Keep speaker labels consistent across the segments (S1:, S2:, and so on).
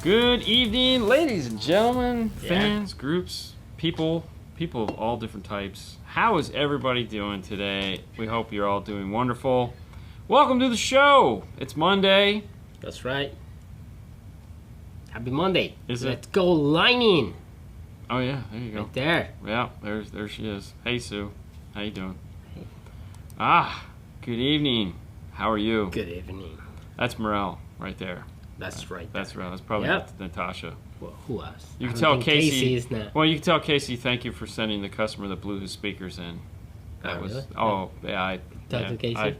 S1: Good evening, ladies and gentlemen, fans, groups, people of all different types. How is everybody doing today? We hope you're all doing wonderful. Welcome to the show. It's Monday.
S2: That's right. Happy Monday.
S1: Let's
S2: go lining.
S1: Oh yeah, there you go.
S2: Right there.
S1: Yeah, there she is. Hey Sue, how you doing?
S2: Hey.
S1: Good evening. How are you?
S2: Good evening.
S1: That's Morel right there.
S2: That's right.
S1: That's right. That's probably Natasha.
S2: Well, who else?
S1: You can tell Casey.
S2: Is not.
S1: Well, you can tell Casey. Thank you for sending the customer that blew his speakers in. That was.
S2: Really?
S1: Oh yeah.
S2: Talk to Casey.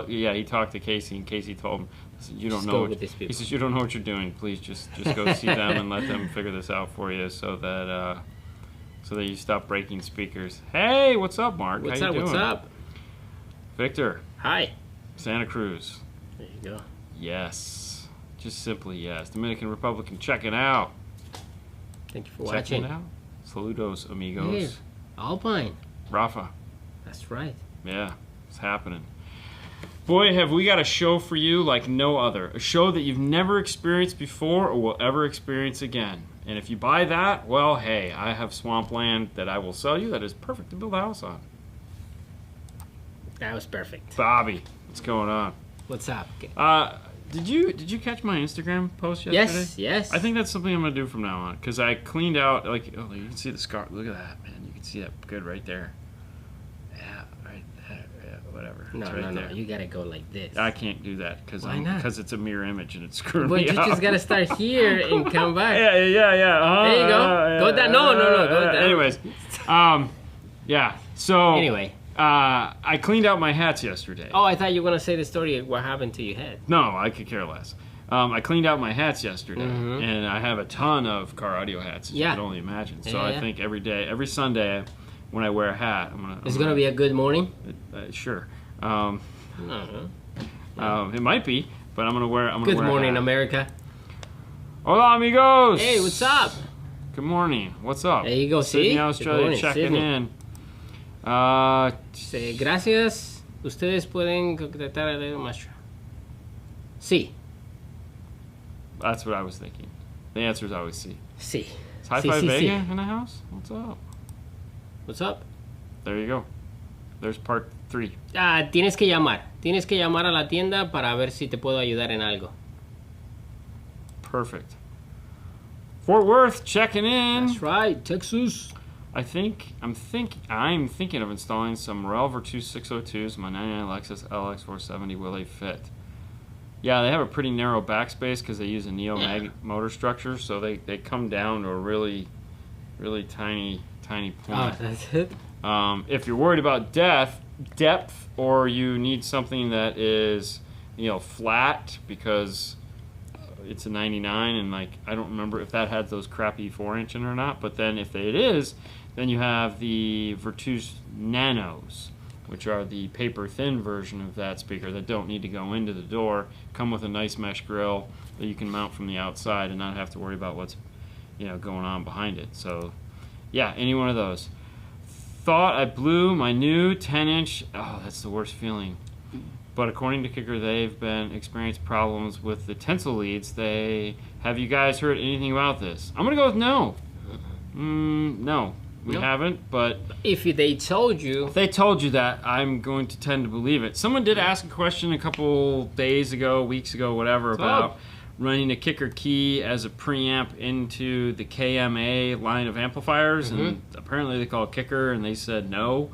S1: He talked to Casey, and Casey told him, "You don't
S2: Just
S1: know."
S2: go
S1: What,
S2: with these people.
S1: He says, "You don't know what you're doing. Please just go see them and let them figure this out for you, so that you stop breaking speakers." Hey, what's up, Mark?
S2: What's
S1: How
S2: up?
S1: you doing?
S2: What's up?
S1: Victor.
S2: Hi.
S1: Santa Cruz.
S2: There you go.
S1: Yes. Just simply yes. Dominican Republic, check it out.
S2: Thank you for
S1: Checking
S2: watching.
S1: it out. Saludos, amigos.
S2: Here, Alpine.
S1: Rafa.
S2: That's right.
S1: Yeah, it's happening. Boy, have we got a show for you like no other. A show that you've never experienced before or will ever experience again. And if you buy that, well, hey, I have swampland that I will sell you that is perfect to build a house on.
S2: That was perfect.
S1: Bobby, what's going on?
S2: What's up?
S1: Did you catch my Instagram post yesterday?
S2: Yes.
S1: I think that's something I'm gonna do from now on because I cleaned out you can see the scar. Look at that, man. You can see that good right there. Yeah, right there. Yeah, whatever.
S2: No. You gotta go like this.
S1: I can't do that because it's a mirror image and it's screwing
S2: But
S1: me
S2: you
S1: up.
S2: just gotta start here and come back.
S1: Yeah.
S2: There you go. Go down. No. Go down.
S1: Anyways, yeah. So
S2: Anyway.
S1: I cleaned out my hats yesterday.
S2: Oh, I thought you were gonna say the story of what happened to your head.
S1: No, I could care less. I cleaned out my hats yesterday, and I have a ton of car audio hats, as you could only imagine. So I think every Sunday, when I wear a hat,
S2: It's gonna be a good morning.
S1: Sure.
S2: Uh-huh.
S1: It might be, but I'm gonna wear.
S2: Good morning, America.
S1: Hola, amigos.
S2: Hey, what's up?
S1: Good morning. What's up?
S2: There you go.
S1: Sydney,
S2: See?
S1: Australia,
S2: Good morning,
S1: checking
S2: Sydney.
S1: in.
S2: Gracias. Ustedes pueden contactar a Leo Maestro. Sí.
S1: That's what I was thinking. The answer is always C.
S2: Sí.
S1: Is Hi-Fi Vega in the house? What's up?
S2: What's up?
S1: There you go. There's part 3.
S2: Tienes que llamar. Tienes que llamar a la tienda para ver si te puedo ayudar en algo.
S1: Perfect. Fort Worth checking in.
S2: That's right, Texas.
S1: I'm thinking of installing some Morel Virtus 602s. My 99 Lexus LX 470 will they fit? Yeah, they have a pretty narrow backspace because they use a neo-mag motor structure, so they come down to a really, really tiny point.
S2: Oh, that's it.
S1: If you're worried about depth, or you need something that is, flat because it's a 99, and I don't remember if that had those crappy 4-inch in or not. But then if it is, then you have the Virtus Nanos, which are the paper-thin version of that speaker that don't need to go into the door, come with a nice mesh grill that you can mount from the outside and not have to worry about what's going on behind it. So yeah, any one of those. Thought I blew my new 10-inch. Oh, that's the worst feeling. But according to Kicker, they've been experienced problems with the tensile leads. Have you guys heard anything about this? I'm gonna go with no. No. We haven't, but
S2: if they told you
S1: that, I'm going to tend to believe it. Someone did ask a question a couple days ago, weeks ago, whatever, about running a Kicker key as a preamp into the KMA line of amplifiers, and apparently they call it Kicker, and they said no.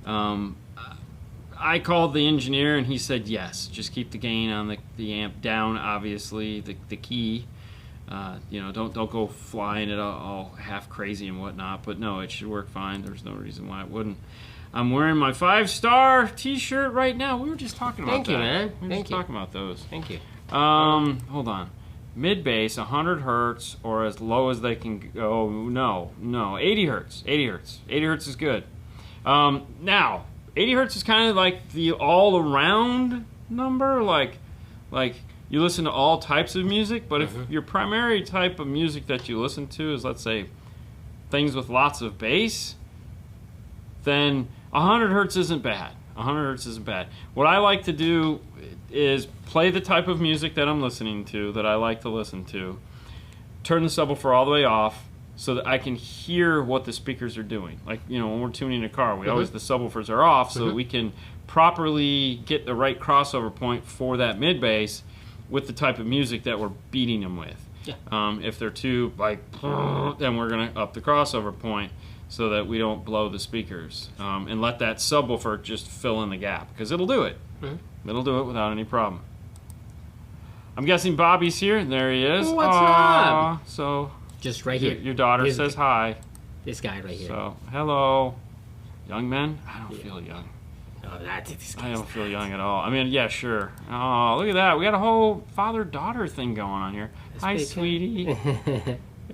S1: I called the engineer, and he said yes. Just keep the gain on the amp down, obviously, the key. Don't go flying it all half crazy and whatnot, but no, it should work fine. There's no reason why it wouldn't. I'm wearing my 5-star t-shirt right now. We were just talking about that.
S2: Thank you, man.
S1: We were just talking about those.
S2: Thank you.
S1: Hold on. Mid bass, 100 hertz, or as low as they can go. No, 80 hertz. 80 hertz is good. Now, 80 hertz is kind of like the all-around number, like you listen to all types of music, but if your primary type of music that you listen to is, let's say, things with lots of bass, then 100 hertz isn't bad. 100 hertz isn't bad. What I like to do is play the type of music that I'm listening to, that I like to listen to, turn the subwoofer all the way off so that I can hear what the speakers are doing. Like, you know, when we're tuning a car, we always, the subwoofers are off so that we can properly get the right crossover point for that mid bass with the type of music that we're beating them with.
S2: Yeah.
S1: If they're too, like, then we're going to up the crossover point so that we don't blow the speakers. And let that subwoofer just fill in the gap, because it'll do it. It'll do it without any problem. I'm guessing Bobby's here, and there he is.
S2: What's up?
S1: So,
S2: just right here.
S1: Your daughter says hi.
S2: This guy right here.
S1: So, hello. Young men? I don't feel young.
S2: Oh, that's disgusting.
S1: I don't feel young at all. I mean, yeah, sure. Oh, look at that. We got a whole father-daughter thing going on here. Hi, sweetie.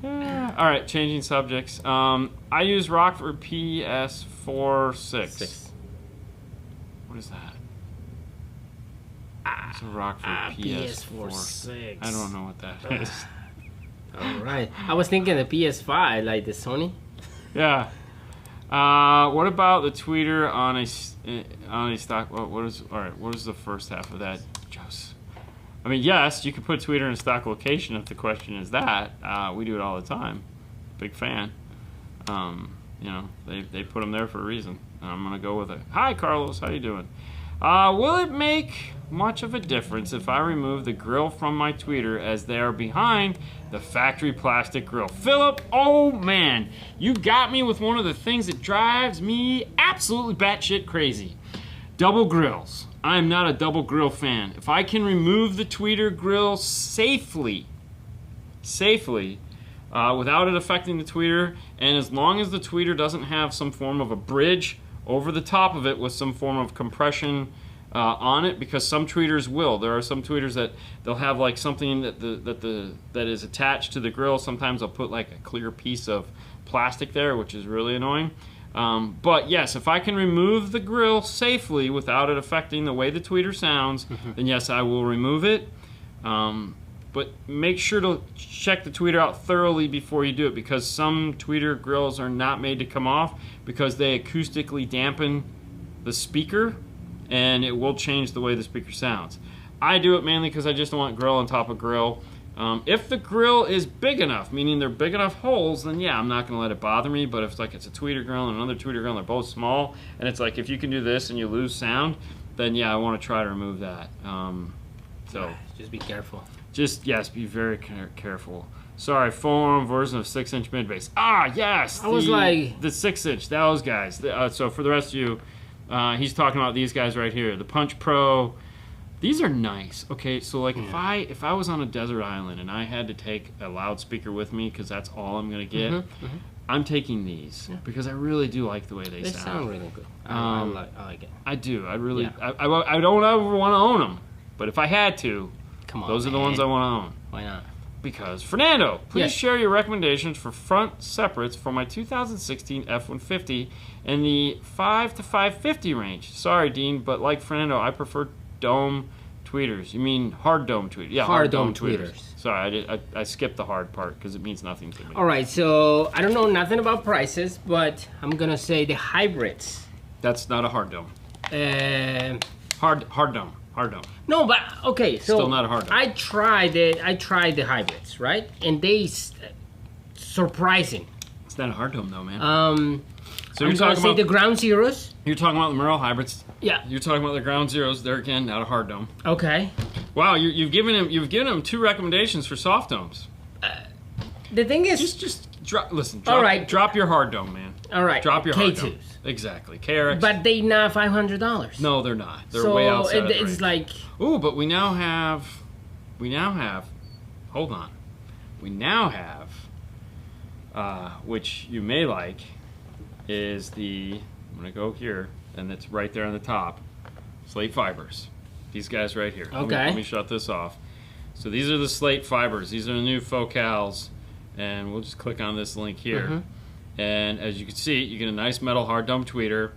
S1: Yeah. All right, changing subjects. I use Rockford PS46. What is that? It's a Rockford PS4. I don't know what that is.
S2: All right. I was thinking the PS5, like the Sony.
S1: Yeah. What about the tweeter on a stock? What is the first half of that, Jose? I mean, yes, you can put tweeter in a stock location if the question is that. We do it all the time. Big fan. You know, they put them there for a reason. I'm gonna go with it. Hi, Carlos. How you doing? Will it make much of a difference if I remove the grill from my tweeter, as they are behind the factory plastic grill? Philip, oh man, you got me with one of the things that drives me absolutely batshit crazy. Double grills. I'm not a double grill fan. If I can remove the tweeter grill safely, without it affecting the tweeter, and as long as the tweeter doesn't have some form of a bridge over the top of it with some form of compression on it, because some tweeters will. There are some tweeters that they'll have like something that is attached to the grill. Sometimes they'll put like a clear piece of plastic there, which is really annoying. But yes, if I can remove the grill safely without it affecting the way the tweeter sounds, then yes, I will remove it. But make sure to check the tweeter out thoroughly before you do it, because some tweeter grills are not made to come off because they acoustically dampen the speaker, and it will change the way the speaker sounds. I do it mainly because I just don't want grill on top of grill. If the grill is big enough, meaning they're big enough holes, then yeah, I'm not going to let it bother me. But if it's a tweeter grill and another tweeter grill and they're both small, and it's like if you can do this and you lose sound, then yeah, I want to try to remove that. So
S2: just be careful.
S1: Yes, be very careful. Sorry, forum version of 6-inch mid bass. Ah, yes.
S2: I was like
S1: the 6-inch. Those guys. So for the rest of you, he's talking about these guys right here. The Punch Pro. These are nice. Okay, so like if I was on a desert island and I had to take a loudspeaker with me because that's all I'm gonna get, I'm taking these because I really do like the way they sound.
S2: They sound really good. I like it.
S1: I do. I really. Yeah. I don't ever want to own them, but if I had to,
S2: come on,
S1: those are the ones I want to own.
S2: Why not?
S1: Because Fernando, please share your recommendations for front separates for my 2016 F-150 in the 5 to 550 range. Sorry, Dean, but like Fernando, I prefer dome tweeters. You mean hard dome tweeters? Yeah, hard dome tweeters. Sorry, I skipped the hard part because it means nothing to me.
S2: All right, so I don't know nothing about prices, but I'm gonna say the hybrids.
S1: That's not a hard dome. Hard dome. Hard dome.
S2: No, but okay, so
S1: still not a hard dome.
S2: I tried the hybrids, right? And they surprising.
S1: It's not a hard dome though, man.
S2: So you're talking about the Ground Zeroes?
S1: You're talking about the Merle hybrids.
S2: Yeah.
S1: You're talking about the Ground Zeroes. They're again not a hard dome.
S2: Okay.
S1: Wow, you've given him 2 recommendations for soft domes.
S2: The thing is,
S1: just drop. Listen.
S2: All right.
S1: Drop your hard dome, man.
S2: All right.
S1: Drop your hard dome.
S2: K2s.
S1: Exactly. KRX.
S2: But they not $500.
S1: No, they're not. They're way outside. So
S2: it's like.
S1: Ooh, but we now have. Hold on. We now have. Which you may like, is the. I'm gonna go here, and it's right there on the top. Slate fibers. These guys right here.
S2: Okay.
S1: Let me shut this off. So these are the slate fibers. These are the new focals, and we'll just click on this link here. And as you can see, you get a nice metal hard dome tweeter.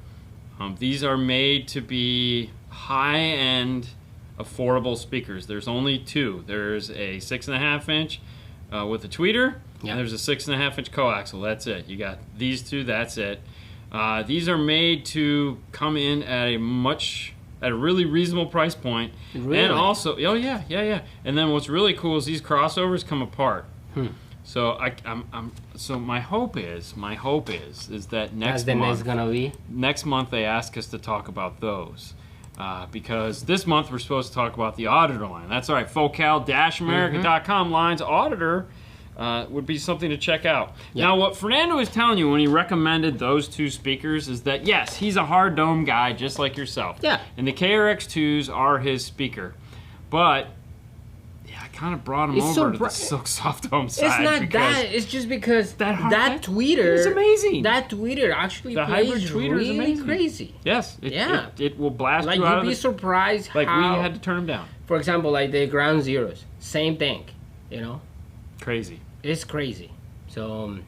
S1: These are made to be high-end, affordable speakers. There's only 2. There's a 6.5-inch with a tweeter, and there's a 6.5-inch coaxial. That's it. You got these 2. That's it. These are made to come in at a really reasonable price point.
S2: Really?
S1: And also, oh yeah. And then what's really cool is these crossovers come apart. So so my hope is that
S2: As the next gonna be.
S1: next month they ask us to talk about those. Because this month we're supposed to talk about the auditor line. That's all right. Focal-America.com lines auditor would be something to check out.
S2: Yeah.
S1: Now, what Fernando was telling you when he recommended those two speakers is that, yes, he's a hard dome guy just like yourself.
S2: Yeah.
S1: And the KRX2s are his speaker. But yeah, I kind of brought him
S2: It's
S1: over
S2: so
S1: to the Silk Soft Dome side.
S2: It's not
S1: because
S2: that. It's just because
S1: that
S2: tweeter
S1: is amazing.
S2: That tweeter actually
S1: The
S2: plays
S1: hybrid tweeter is
S2: really
S1: amazing.
S2: crazy.
S1: Yes.
S2: Yeah.
S1: It will blast
S2: Like
S1: you out
S2: you'd
S1: of
S2: be
S1: the...
S2: surprised
S1: Like,
S2: how.
S1: we had to turn him down.
S2: For example, like the ground zeros, same thing. You know,
S1: Crazy.
S2: it's crazy. So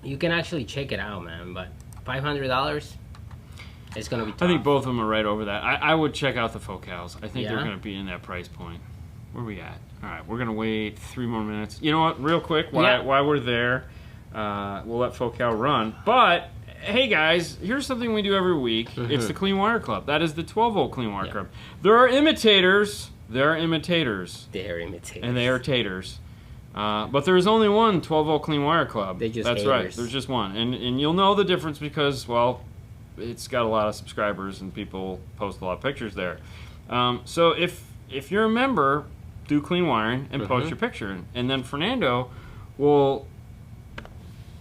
S2: you can actually check it out, man. But $500, it's gonna be tough.
S1: I think both of them are right over that. I would check out the Focals. I think they're
S2: Yeah?
S1: going to be in that price point. Where are we at? All right, we're going to wait 3 more minutes. You know what? Real quick, while we're there, we'll let Focal run. But, hey guys, here's something we do every week. It's the Clean Wire Club. That is the 12-volt Clean Wire Club. There are imitators.
S2: They're
S1: imitators.
S2: imitators.
S1: And they are taters. But there's only one 12-volt Clean Wire Club.
S2: They just
S1: That's right.
S2: haters.
S1: There's just one. And you'll know the difference because, well, it's got a lot of subscribers and people post a lot of pictures there. So if you're a member, do clean wiring and post your picture. And then Fernando will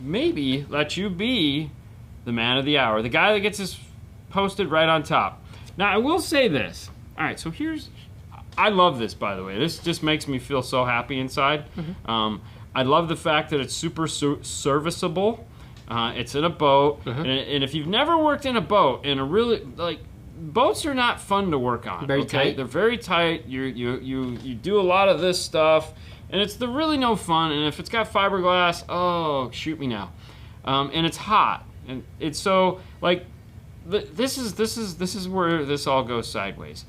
S1: maybe let you be the man of the hour, the guy that gets this posted right on top. Now, I will say this. All right, so I love this, by the way. This just makes me feel so happy inside. I love the fact that it's super serviceable. It's in a boat. And if you've never worked in a boat, in a really, like, boats are not fun to work on.
S2: Very tight.
S1: They're very tight. You do a lot of this stuff, and it's really no fun. And if it's got fiberglass, oh, shoot me now. And it's hot, and it's so like this is where this all goes sideways.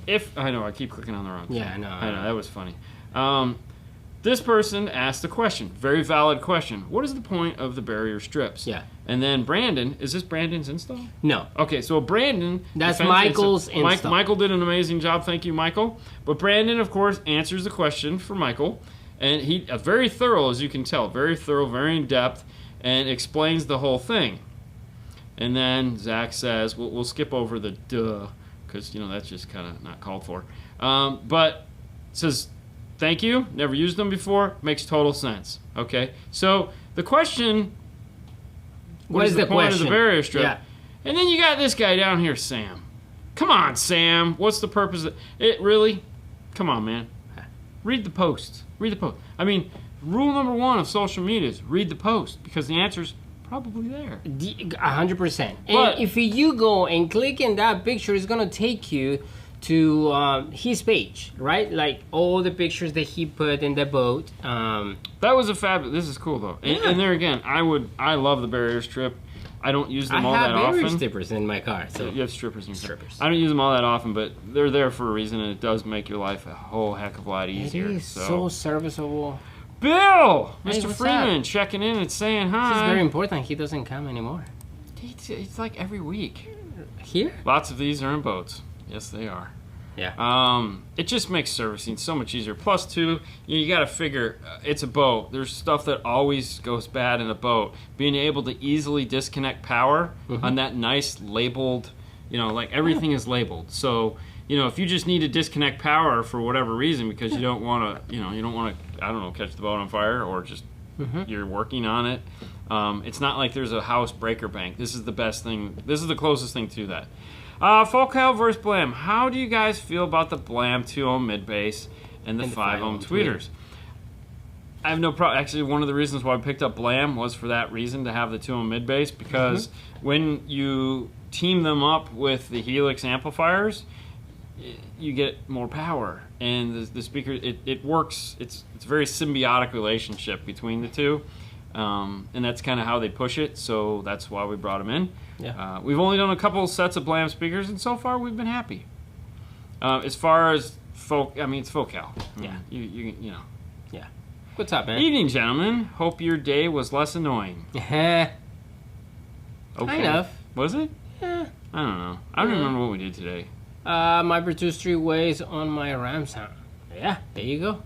S1: If I know I keep clicking on the wrong thing.
S2: Yeah, I know.
S1: That was funny. This person asked a question, very valid question. What is the point of the barrier strips?
S2: Yeah.
S1: And then Brandon, is this Brandon's install?
S2: No.
S1: Okay, so Brandon...
S2: That's
S1: defends
S2: Michael's install.
S1: Michael did an amazing job, thank you, Michael. But Brandon, of course, answers the question for Michael. And he, very thorough, as you can tell, very thorough, very in-depth, and explains the whole thing. And then Zach says, we'll skip over the duh, because, you know, that's just kind of not called for. But says... Thank you. Never used them before. Makes total sense. Okay. So the question: what is the point of the barrier strip?
S2: Yeah.
S1: And then you got this guy down here, Sam. Come on, Sam. What's the purpose of it? Really? Come on, man. Read the post. Read the post. I mean, rule number 1 of social media is read the post because the answer's probably there.
S2: 100%.
S1: But
S2: And if you go and click in that picture, it's gonna take you to his page, right? Like all the pictures that he put in the boat.
S1: That was a fabulous. This is cool though. And there again, I love the barrier strip. I don't use them all that
S2: I have barrier
S1: often.
S2: strippers in my car. So
S1: You have strippers in your car.
S2: Strippers.
S1: I don't use them all that often, but they're there for a reason, and it does make your life a whole heck of a lot
S2: it
S1: easier.
S2: is so serviceable.
S1: Bill,
S2: Hey,
S1: Mr.
S2: what's
S1: Freeman,
S2: up?
S1: checking in and saying
S2: This is
S1: hi.
S2: very important. He doesn't come anymore.
S1: It's like every week.
S2: Here?
S1: Lots of these are in boats. Yes, they are.
S2: Yeah.
S1: It just makes servicing so much easier. Plus, too, you got to figure it's a boat. There's stuff that always goes bad in a boat. Being able to easily disconnect power on that nice labeled, you know, like everything is labeled. So, you know, if you just need to disconnect power for whatever reason because you don't want to, you don't want to, I don't know, catch the boat on fire or just you're working on it. It's not like there's a house breaker bank. This is the best thing. This is the closest thing to that. Focal versus Blam. How do you guys feel about the Blam 2-ohm mid-bass and the 5-ohm tweeters? I have no problem. Actually, one of the reasons why I picked up Blam was for that reason, to have the 2-ohm mid-bass, because when you team them up with the Helix amplifiers, you get more power. And the speaker, it works. It's a very symbiotic relationship between the two. And that's kind of how they push it, so that's why we brought them in.
S2: Yeah.
S1: We've only done a couple sets of Blam speakers, and so far we've been happy. As far as it's Focal.
S2: Yeah.
S1: You know.
S2: Yeah. What's up, man?
S1: Evening, gentlemen. Hope your day was less annoying.
S2: Kind of.
S1: Was it?
S2: Yeah.
S1: I don't know. I don't remember what we did today.
S2: My Bluetooth 3 ways on my RAM sound. Yeah, there you go.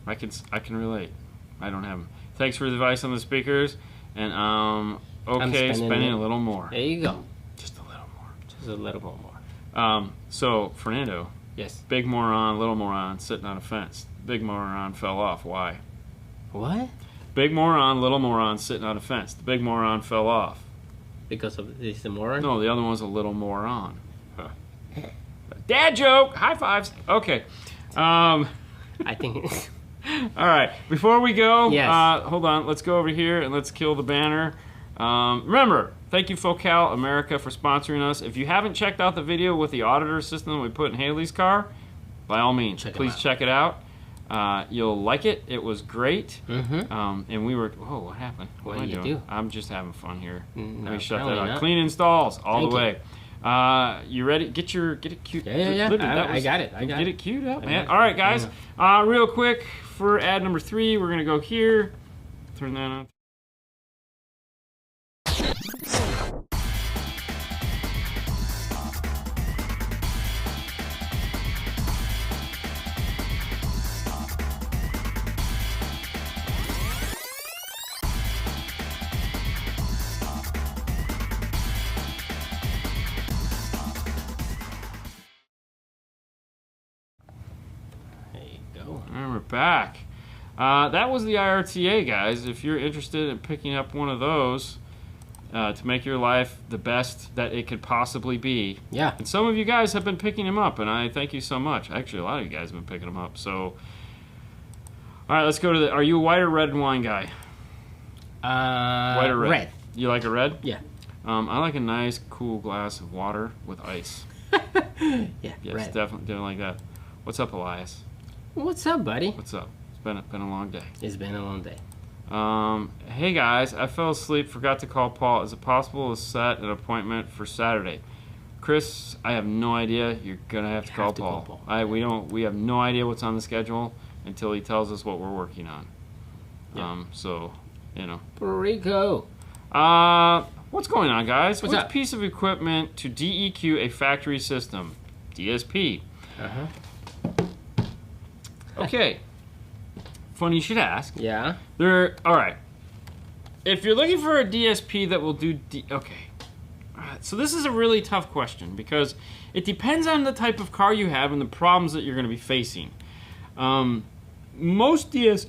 S1: I can relate. I don't have them. Thanks for the advice on the speakers, and okay, spending a little more.
S2: There you go.
S1: Just a little more.
S2: Just a little more.
S1: So Fernando.
S2: Yes.
S1: Big moron, little moron, sitting on a fence. Big moron fell off. Why?
S2: What?
S1: Big moron, little moron, sitting on a fence. The big moron fell off.
S2: Because of this the moron?
S1: No, the other one's a little moron. Huh. Dad joke. High fives. Okay.
S2: I think.
S1: All right. Before we go,
S2: yes.
S1: Hold on. Let's go over here and let's kill the banner. Remember, thank you Focal America for sponsoring us. If you haven't checked out the video with the auditor system we put in Haley's car, by all means, please check it out. You'll like it. It was great. And we were. Whoa, what happened? What am I doing? I'm just having fun here. Let me shut that out. Clean installs all the way. You ready? Get it queued.
S2: Yeah. I got it.
S1: Get it queued up, man. All right, guys. Real quick for ad number 3, we're gonna go here. Turn that on. And we're back. That was the IRTA, guys. If you're interested in picking up one of those to make your life the best that it could possibly be.
S2: Yeah.
S1: And some of you guys have been picking them up, and I thank you so much. Actually, a lot of you guys have been picking them up. So, all right, let's go to the. Are you a white or red wine guy? White or red?
S2: Red.
S1: You like a red?
S2: Yeah.
S1: I like a nice, cool glass of water with ice.
S2: Yeah.
S1: Yes,
S2: red.
S1: definitely like that. What's up, Elias?
S2: What's up, buddy?
S1: What's up? It's been a long day.
S2: It's been a long day.
S1: Hey guys, I fell asleep, forgot to call Paul. Is it possible to set an appointment for Saturday? Chris, I have no idea. You're gonna have to call Paul. We have no idea what's on the schedule until he tells us what we're working on.
S2: Yeah.
S1: So, you know.
S2: Rico.
S1: What's going on, guys?
S2: What's
S1: Which
S2: up?
S1: piece of equipment to DEQ a factory system? DSP. Okay. Funny you should ask.
S2: Yeah.
S1: All right. If you're looking for a DSP that will do okay. So this is a really tough question because it depends on the type of car you have and the problems that you're going to be facing. Most DSPs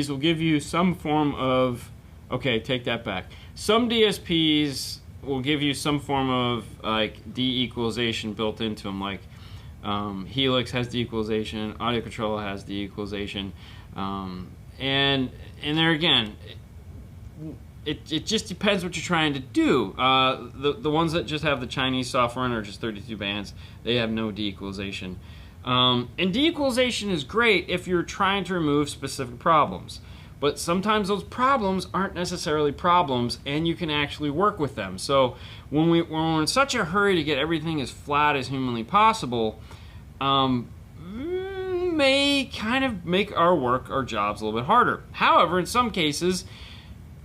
S1: will give you some form of. Okay, take that back. Some DSPs will give you some form of like de-equalization built into them, like. Helix has de-equalization, AudioControl has de-equalization, and there again, it just depends what you're trying to do. The ones that just have the Chinese software and are just 32 bands, they have no de-equalization. And de-equalization is great if you're trying to remove specific problems. But sometimes those problems aren't necessarily problems, and you can actually work with them. So when we're in such a hurry to get everything as flat as humanly possible, may kind of make our jobs a little bit harder. However, in some cases,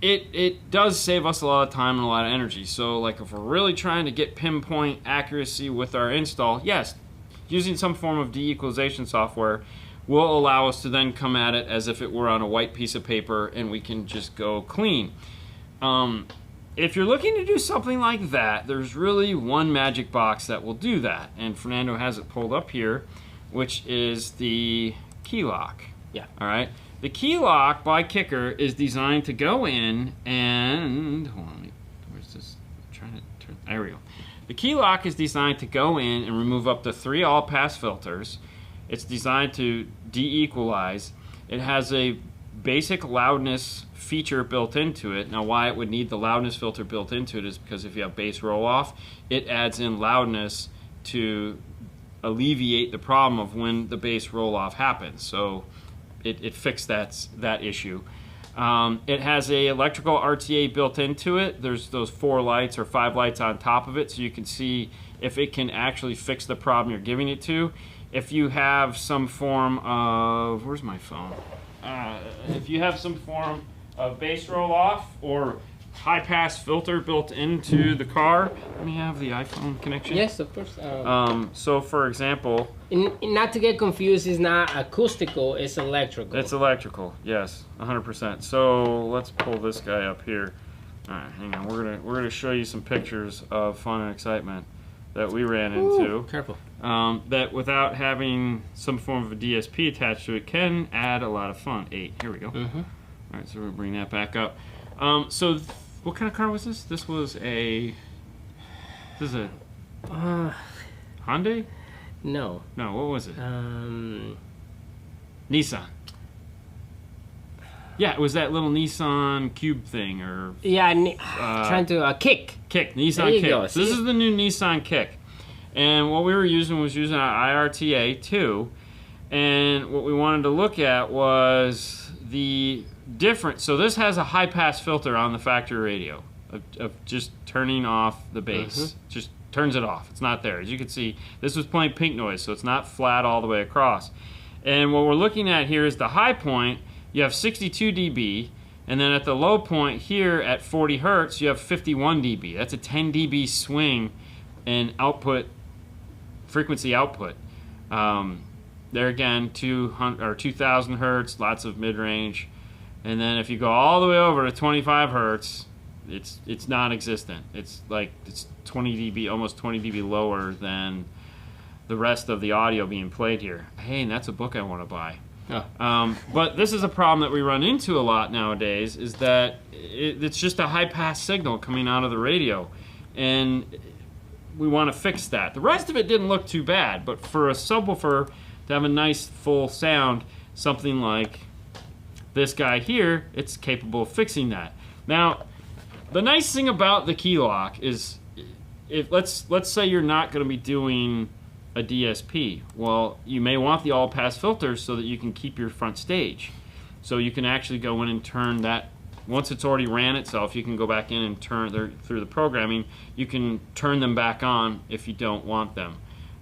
S1: it does save us a lot of time and a lot of energy. So like if we're really trying to get pinpoint accuracy with our install, yes, using some form of de-equalization software will allow us to then come at it as if it were on a white piece of paper and we can just go clean. If you're looking to do something like that, there's really one magic box that will do that. And Fernando has it pulled up here, which is the key lock.
S2: Yeah.
S1: All right. The key lock by Kicker is designed to go in and, hold on, where's this? I'm trying to turn, there we go. The key lock is designed to go in and remove up to 3 all-pass filters. It's designed to de-equalize. It has a basic loudness feature built into it. Now why it would need the loudness filter built into it is because if you have bass roll off, it adds in loudness to alleviate the problem of when the bass roll off happens. So it fixed that issue. It has a electrical RTA built into it. There's those 4 lights or 5 lights on top of it, so you can see if it can actually fix the problem you're giving it to. If you have some form of, where's my phone? If you have some form of bass roll off or high pass filter built into the car. Let me have the iPhone connection.
S2: Yes, of course.
S1: So for example,
S2: Not to get confused, it's not acoustical, it's electrical.
S1: it's electrical. Yes, 100%. So let's pull this guy up here. All right, hang on. We're gonna show you some pictures of fun and excitement that we ran into.
S2: Ooh, careful.
S1: That without having some form of a DSP attached to it can add a lot of fun. 8. Here we go.
S2: Mm-hmm.
S1: All right, so we'll bring that back up. So what kind of car was this? This is a Hyundai?
S2: No.
S1: No, what was it? Nissan. Yeah, it was that little Nissan Cube thing, or
S2: Yeah, trying to Kick.
S1: Nissan
S2: There you
S1: Kick.
S2: go,
S1: So this
S2: see?
S1: is the new Nissan Kick, and what we were using was using our IRTA 2, and what we wanted to look at was the difference. So this has a high pass filter on the factory radio of just turning off the bass. Just turns it off. It's not there. As you can see, this was playing pink noise, so it's not flat all the way across. And what we're looking at here is the high point. You have 62 dB, and then at the low point here at 40 hertz, you have 51 dB. That's a 10 dB swing in output, frequency output. There again, 200 or 2000 hertz, lots of mid-range. And then if you go all the way over to 25 hertz, it's non-existent. It's 20 dB, almost 20 dB lower than the rest of the audio being played here. Hey, and that's a book I want to buy.
S2: Oh.
S1: But this is a problem that we run into a lot nowadays, is that it's just a high pass signal coming out of the radio, and we want to fix that. The rest of it didn't look too bad, but for a subwoofer to have a nice full sound, something like this guy here, it's capable of fixing that. Now, the nice thing about the key lock is, if let's say you're not going to be doing a DSP. Well, you may want the all-pass filter so that you can keep your front stage. So you can actually go in and turn that. Once it's already ran itself, you can go back in and turn through the programming. You can turn them back on if you don't want them.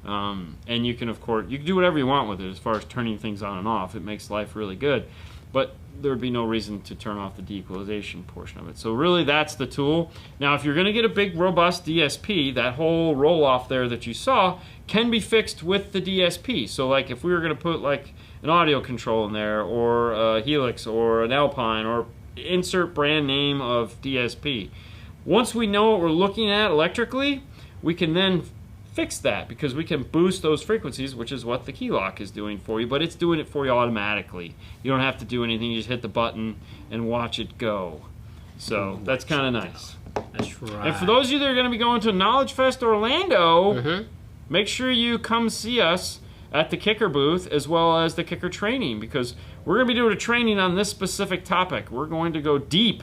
S1: And you can, of course, you can do whatever you want with it as far as turning things on and off. It makes life really good. But there would be no reason to turn off the de-equalization portion of it. So really, that's the tool. Now, if you're going to get a big, robust DSP, that whole roll-off there that you saw can be fixed with the DSP. So like if we were going to put like an AudioControl in there, or a Helix, or an Alpine, or insert brand name of DSP. Once we know what we're looking at electrically, we can then fix that, because we can boost those frequencies, which is what the key lock is doing for you, but it's doing it for you automatically. You don't have to do anything, you just hit the button and watch it go. So that's kind of nice.
S2: That's right.
S1: And for those of you that are going to be going to Knowledge Fest Orlando, make sure you come see us at the Kicker booth, as well as the Kicker training, because we're going to be doing a training on this specific topic. We're going to go deep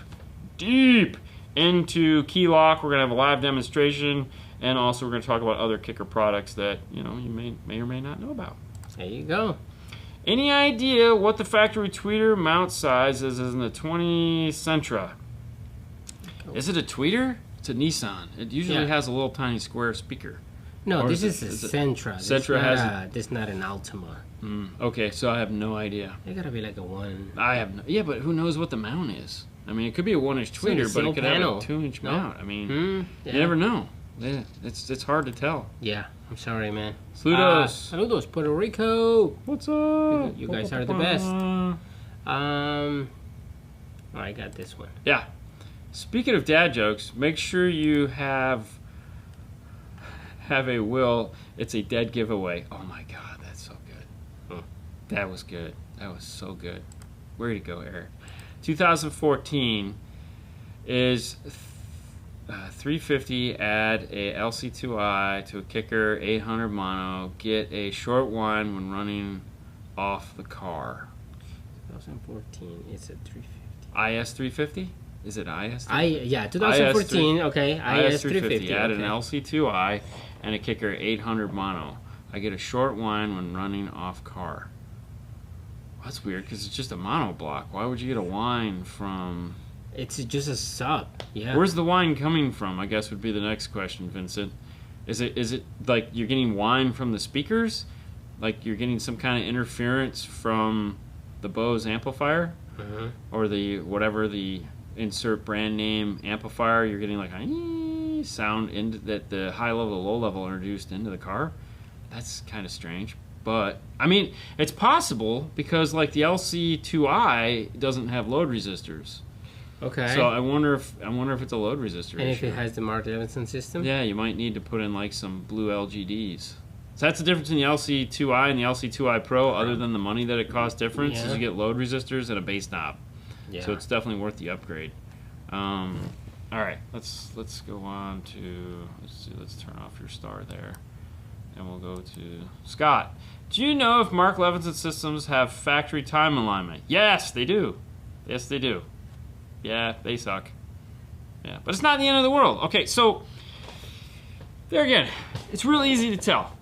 S1: into key lock. We're going to have a live demonstration, and also we're going to talk about other Kicker products that you may or may not know about.
S2: There you go.
S1: Any idea what the factory tweeter mount size is in the 20 Sentra? Is it a tweeter? It's a Nissan. It usually has a little tiny square speaker.
S2: No,
S1: Or
S2: this
S1: is
S2: is
S1: it-
S2: a Sentra.
S1: Sentra has
S2: This is not an Altima.
S1: Okay, so I have no idea.
S2: It gotta be like a one.
S1: I have no, yeah, but who knows what the mount is? I mean, it could be a 1-inch
S2: in the
S1: tweeter, but
S2: cell
S1: it could
S2: panel.
S1: have a 2-inch mount. I mean,
S2: Yeah.
S1: you never know. Yeah, it's hard to tell.
S2: Yeah, I'm sorry, man.
S1: Saludos.
S2: Saludos, Puerto Rico.
S1: What's up?
S2: You guys are the best. I got this one.
S1: Yeah. Speaking of dad jokes, make sure you have a will. It's a dead giveaway. Oh my God, that's so good. That was good. That was so good. Where'd it go, Eric? 2014 is 350. Add a LC2I to a Kicker 800 mono. Get a short whine when running off the car.
S2: 2014. It's a 350.
S1: IS 350. Is it IS? 350?
S2: Yeah, 2014. Okay, IS 350.
S1: Add an
S2: okay.
S1: LC2I and a Kicker 800 mono. I get a short whine when running off car. Well, that's weird because it's just a mono block. Why would you get a whine from?
S2: It's just a sub. Yeah.
S1: Where's the whine coming from? I guess would be the next question, Vincent. Is it like you're getting whine from the speakers? Like you're getting some kind of interference from the Bose amplifier? Or the whatever the insert brand name amplifier, you're getting like a sound into that the high level, low level introduced into the car. That's kind of strange. But I mean, it's possible because like the LC2i doesn't have load resistors.
S2: Okay.
S1: So I wonder if it's a load resistor
S2: And
S1: issue.
S2: if it has the Mark Levinson system?
S1: Yeah, you might need to put in like some blue LGDs. So that's the difference in the LC2i and the LC2i Pro, other than the money that it costs difference, is you get load resistors and a bass knob.
S2: Yeah.
S1: So it's definitely worth the upgrade. All right, let's go on to let's turn off your star there, and we'll go to Scott. Do you know if Mark Levinson systems have factory time alignment? Yes, they do. Yes, they do. Yeah, they suck. Yeah, but it's not the end of the world. Okay, so there again, it's real easy to tell.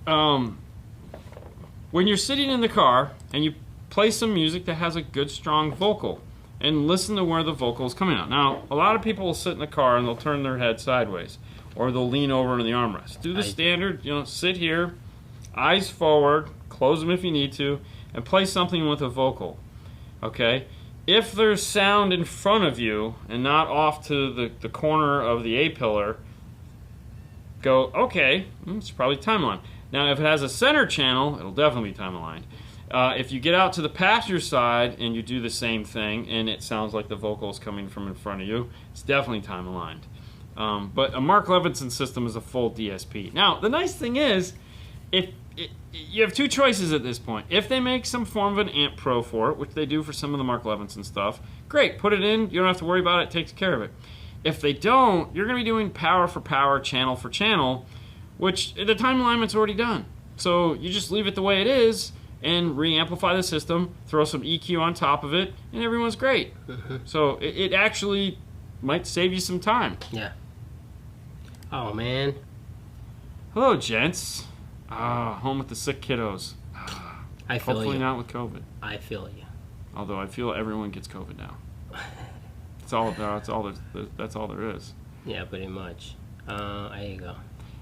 S1: When you're sitting in the car and you play some music that has a good, strong vocal, and listen to where the vocal is coming out. Now, a lot of people will sit in the car and they'll turn their head sideways, or they'll lean over into the armrest. Do the standard, sit here, eyes forward, close them if you need to, and play something with a vocal. Okay? If there's sound in front of you and not off to the corner of the A-pillar, go, okay, it's probably time aligned. Now, if it has a center channel, it'll definitely be time aligned. If you get out to the passenger side and you do the same thing and it sounds like the vocal is coming from in front of you, it's definitely time aligned. But a Mark Levinson system is a full DSP. Now, the nice thing is, you have two choices at this point. If they make some form of an amp pro for it, which they do for some of the Mark Levinson stuff, great, put it in, you don't have to worry about it, it takes care of it. If they don't, you're going to be doing power for power, channel for channel, which the time alignment's already done. So you just leave it the way it is and re-amplify the system, throw some EQ on top of it, and everyone's great. So it actually might save you some time.
S2: Yeah. Oh, man.
S1: Hello, gents. Home with the sick kiddos.
S2: I feel
S1: Hopefully
S2: you.
S1: not with COVID.
S2: I feel you.
S1: Although I feel everyone gets COVID now. That's all there is.
S2: Yeah, pretty much. There you go.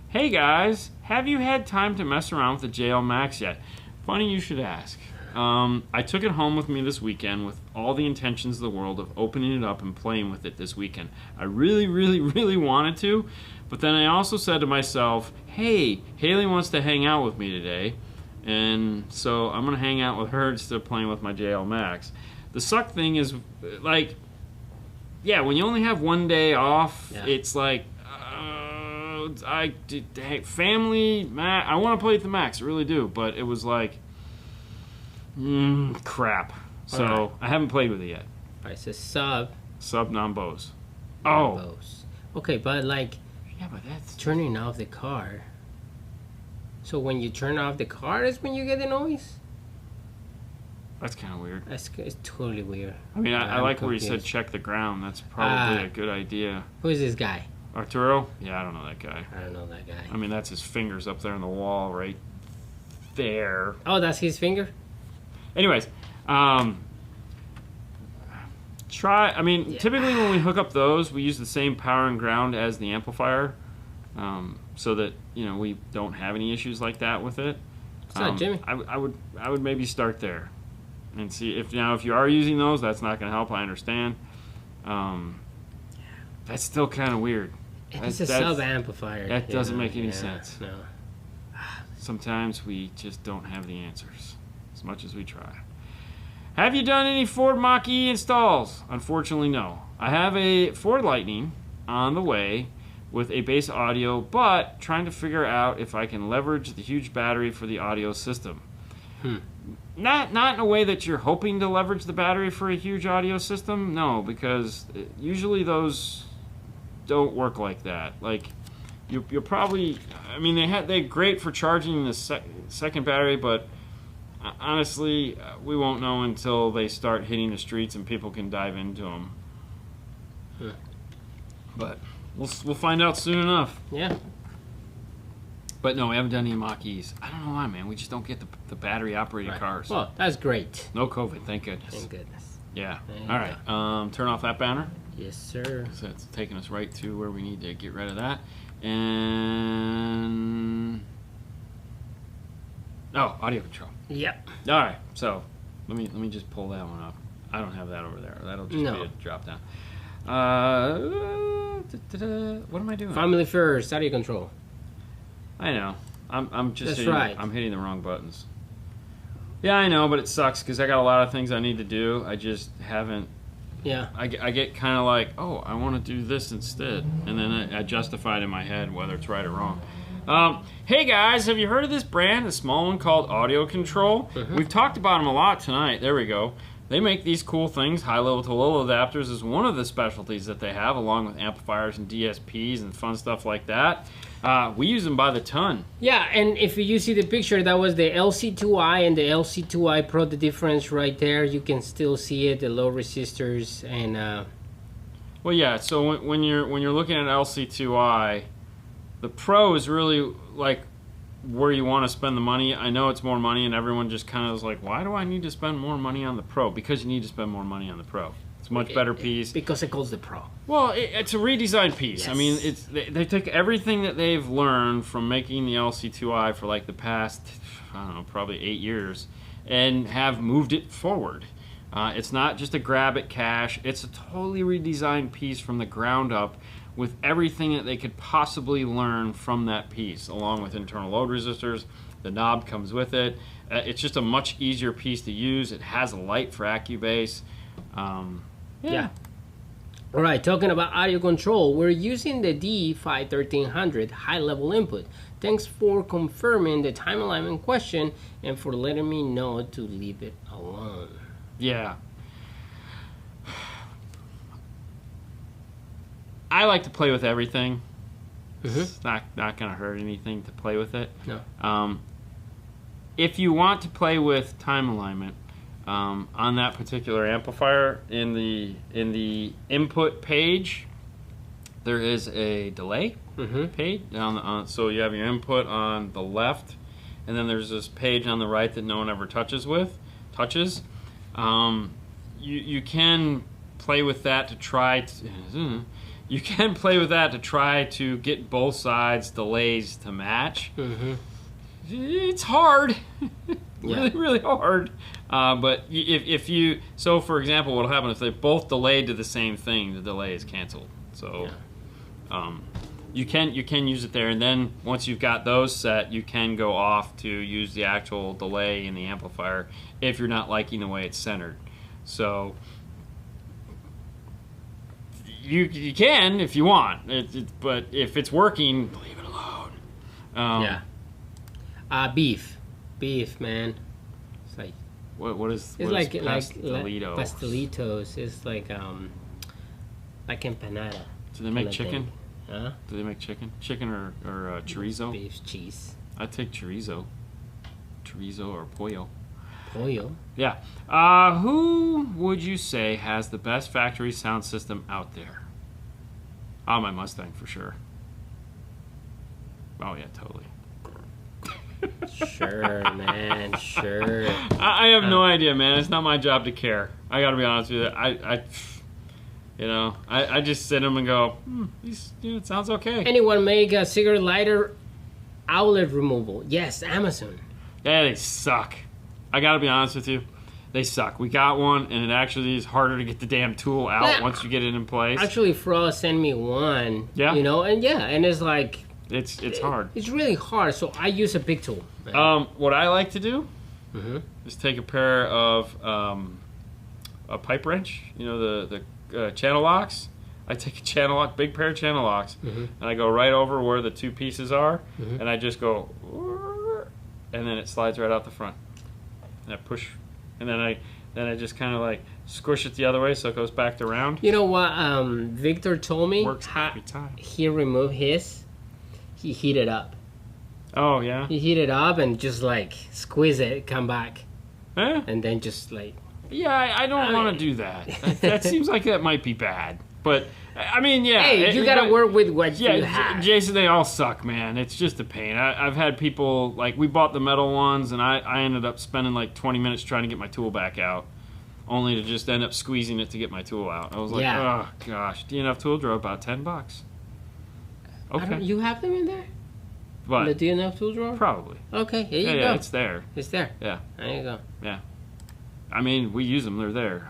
S1: Hey guys, have you had time to mess around with the JL Max yet? Funny you should ask. I took it home with me this weekend with all the intentions of the world of opening it up and playing with it this weekend. I really, really, really wanted to, but then I also said to myself, hey, Haley wants to hang out with me today, and so I'm going to hang out with her instead of playing with my JL Max. The suck thing is, like, yeah, when you only have one day off, it's like, family, I want to play with the Max, I really do, but it was like, crap. So I haven't played with it yet.
S2: All right, so sub
S1: non-Bose.
S2: Bose. Okay, but like,
S1: Yeah, but that's
S2: turning off the car. So when you turn off the car, is when you get the noise?
S1: kind of weird.
S2: It's totally weird.
S1: I mean, I
S2: I'm
S1: like where you
S2: confused.
S1: said check the ground. That's probably a good idea.
S2: Who is this guy?
S1: Arturo? Yeah, I don't know that guy.
S2: I don't know that guy.
S1: I mean, that's his fingers up there on the wall right there.
S2: Oh, that's his finger?
S1: Anyways, typically when we hook up those, we use the same power and ground as the amplifier, so that, we don't have any issues like that with it.
S2: What's up, Jimmy?
S1: I would maybe start there and see if you are using those, that's not going to help. I understand. That's still kind of weird.
S2: It's a sub amplifier.
S1: That doesn't make any sense.
S2: No.
S1: Sometimes we just don't have the answers, as much as we try. Have you done any Ford Mach-E installs? Unfortunately, no. I have a Ford Lightning on the way with a base audio, but trying to figure out if I can leverage the huge battery for the audio system. Not in a way that you're hoping to leverage the battery for a huge audio system. No, because usually those don't work like that. Like, you'll probably, I mean, they're great for charging the second battery, but honestly, we won't know until they start hitting the streets and people can dive into them. But we'll find out soon enough.
S2: Yeah.
S1: But no, we haven't done any Mach-E's. I don't know why, man. We just don't get the battery operated cars.
S2: Well, that's great.
S1: No COVID, thank goodness.
S2: Thank goodness.
S1: Yeah. All right. Turn off that banner.
S2: Yes, sir.
S1: So it's taking us right to where we need to get rid of that. And audio control.
S2: Yep.
S1: All right. So let me just pull that one up. I don't have that over there. That'll just be a drop down. What am I doing?
S2: Family first, audio control.
S1: I know. I'm just
S2: That's right.
S1: I'm hitting the wrong buttons. Yeah, I know, but it sucks because I got a lot of things I need to do. I just haven't.
S2: Yeah.
S1: I get kind of like, oh, I want to do this instead, and then I justify it in my head whether it's right or wrong. Hey guys, have you heard of this brand, a small one called AudioControl?
S2: Mm-hmm.
S1: We've talked about them a lot tonight. There we go. They make these cool things. High level to low level adapters is one of the specialties that they have, along with amplifiers and DSPs and fun stuff like that. We use them by the ton.
S2: Yeah, and if you see the picture, that was the LC2i and the LC2i Pro. The difference right there, you can still see it, the low resistors and.
S1: Well, yeah. So when you're looking at LC2i, the Pro is really like where you want to spend the money. I know it's more money, and everyone just kind of is like, why do I need to spend more money on the Pro? Because you need to spend more money on the Pro. It's a much better piece.
S2: Because it calls the Pro.
S1: Well, it's a redesigned piece.
S2: Yes.
S1: I mean, they take everything that they've learned from making the LC2i for like the past, I don't know, probably 8 years, and have moved it forward. It's not just a grab it cache. It's a totally redesigned piece from the ground up with everything that they could possibly learn from that piece, along with internal load resistors. The knob comes with it. It's just a much easier piece to use. It has a light for Accubase.
S2: Yeah. All right, talking about audio control, we're using the D51300 high-level input. Thanks for confirming the time alignment question and for letting me know to leave it alone.
S1: Yeah. I like to play with everything.
S2: Mm-hmm.
S1: It's not going to hurt anything to play with it.
S2: No.
S1: If you want to play with time alignment, on that particular amplifier, in the input page, there is a delay page. So you have your input on the left, and then there's this page on the right that no one ever touches. You can play with that to try to. You can play with that to try to get both sides delays to match. It's hard. Really hard. But if you, so for example, what'll happen if they both delayed to the same thing, the delay is canceled. So you can use it there, and then once you've got those set, you can go off to use the actual delay in the amplifier if you're not liking the way it's centered. So you can if you want, but if it's working, leave it alone.
S2: Beef, man. It's like
S1: what is
S2: like
S1: pastelitos?
S2: Pastelitos. It's like empanada.
S1: Do they make chicken?
S2: Huh?
S1: Do they make chicken? Chicken or chorizo?
S2: Beef, cheese.
S1: I'd take chorizo. Chorizo or pollo.
S2: Pollo.
S1: Yeah. Who would you say has the best factory sound system out there? Oh, my Mustang for sure. Oh yeah, totally.
S2: Sure, man. Sure.
S1: I have no idea, man. It's not my job to care. I got to be honest with you. I just sit them and go, it sounds okay.
S2: Anyone make a cigarette lighter outlet removal? Yes, Amazon.
S1: Yeah, they suck. I got to be honest with you. They suck. We got one, and it actually is harder to get the damn tool out once you get it in place.
S2: Actually, Frost sent me one.
S1: Yeah.
S2: And it's like...
S1: It's hard.
S2: It's really hard, so I use a big tool. Man.
S1: What I like to do is take a pair of a pipe wrench, the channel locks. I take a channel lock, big pair of channel locks, and I go right over where the two pieces are, and I just go, and then it slides right out the front. And I push, and then I just kind of like squish it the other way so it goes back to round.
S2: You know what Victor told me?
S1: Works every time.
S2: He removed his. He heat it up.
S1: Oh, yeah?
S2: He heat it up and just like squeeze it, come back.
S1: Eh?
S2: And then just like...
S1: Yeah, I don't want to do that. That seems like that might be bad. But, I mean, yeah.
S2: Hey, you got to work with what you have.
S1: Jason, they all suck, man. It's just a pain. I've had people, like, we bought the metal ones, and I ended up spending like 20 minutes trying to get my tool back out, only to just end up squeezing it to get my tool out. I was like, oh, gosh. DNF tool drawer, about $10. Okay.
S2: You have them in there?
S1: What?
S2: In the DNF tool drawer?
S1: Probably.
S2: Okay, here you go.
S1: Yeah, it's there.
S2: It's there.
S1: Yeah.
S2: There you go.
S1: Yeah. I mean, we use them. They're there.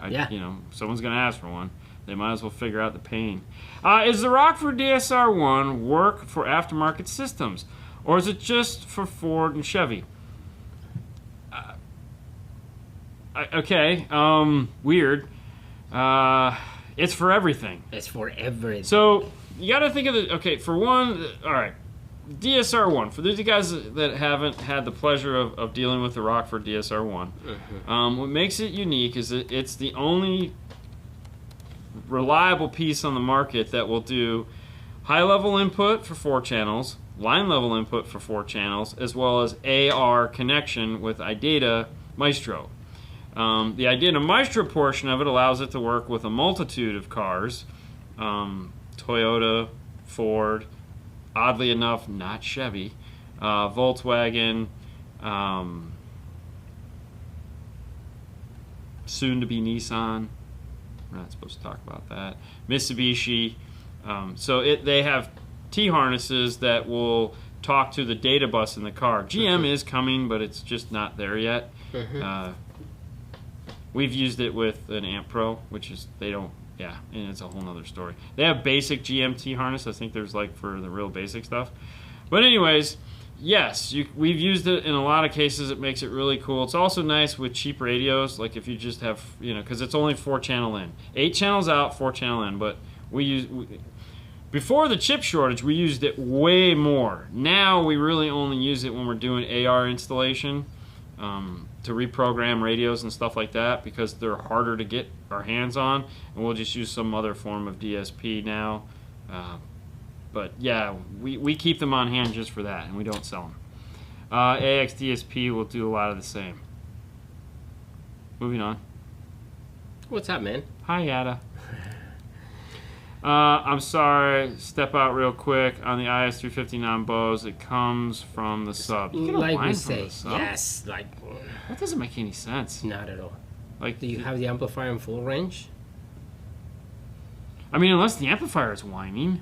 S1: Someone's going to ask for one. They might as well figure out the pain. Is the Rockford DSR-1 work for aftermarket systems, or is it just for Ford and Chevy? Okay, weird. It's for everything.
S2: It's for everything.
S1: So you got to think of it. Okay, for one, all right, DSR-1. For those of you guys that haven't had the pleasure of dealing with the Rockford DSR-1, what makes it unique is that it's the only reliable piece on the market that will do high-level input for 4 channels, line-level input for 4 channels, as well as AR connection with iData Maestro. The iData Maestro portion of it allows it to work with a multitude of cars, Toyota, Ford, oddly enough, not Chevy, Volkswagen, soon to be Nissan. We're not supposed to talk about that. Mitsubishi. So they have T-harnesses that will talk to the data bus in the car. GM is coming, but it's just not there yet. We've used it with an Amp Pro, which is, they don't, yeah, and it's a whole nother story. They have basic GMT harness. I think there's like for the real basic stuff. But anyways, yes, we've used it in a lot of cases. It makes it really cool. It's also nice with cheap radios, like if you just have, because it's only 4 channel in. 8 channels out, 4 channel in, but before the chip shortage, we used it way more. Now we really only use it when we're doing AR installation. To reprogram radios and stuff like that, because they're harder to get our hands on, and we'll just use some other form of DSP now. But yeah, we keep them on hand just for that, and we don't sell them. AX DSP will do a lot of the same. Moving on.
S2: What's up, man?
S1: Hi, Yada. I'm sorry, step out real quick. On the IS-350 non-Bose, it comes from the sub. You
S2: like we say, yes. Like,
S1: that doesn't make any sense.
S2: Not at all.
S1: Like,
S2: do you have the amplifier in full range?
S1: I mean, unless the amplifier is whining.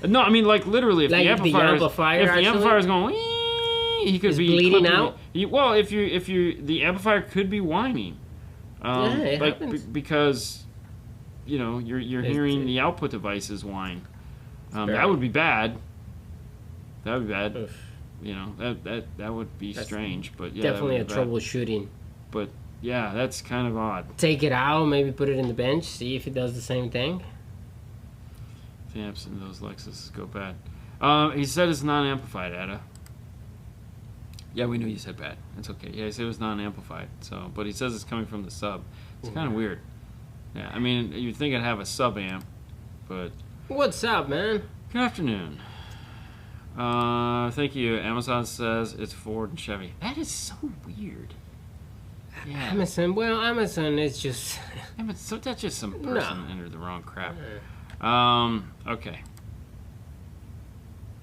S1: No, I mean, like literally, if
S2: like
S1: the amplifier is going, he could be
S2: bleeding out.
S1: Well, if the amplifier could be whining.
S2: Yeah, it
S1: like
S2: happens.
S1: Because you're hearing the output devices whine. That would be bad. That would be bad.
S2: Oof.
S1: That would be strange. But yeah,
S2: definitely a troubleshooting.
S1: But yeah, that's kind of odd.
S2: Take it out, maybe put it in the bench, see if it does the same thing.
S1: The amps in those Lexus go bad. He said it's non-amplified, Ada. Yeah, we knew you said bad. It's okay. Yeah, he said it was non-amplified. So, but he says it's coming from the sub. It's kind of weird. Yeah, I mean, you'd think I'd have a sub amp, but...
S2: What's up, man?
S1: Good afternoon. Thank you. Amazon says it's Ford and Chevy. That is so weird. Yeah.
S2: Amazon is just...
S1: So that's just some person entered the wrong crap. Okay.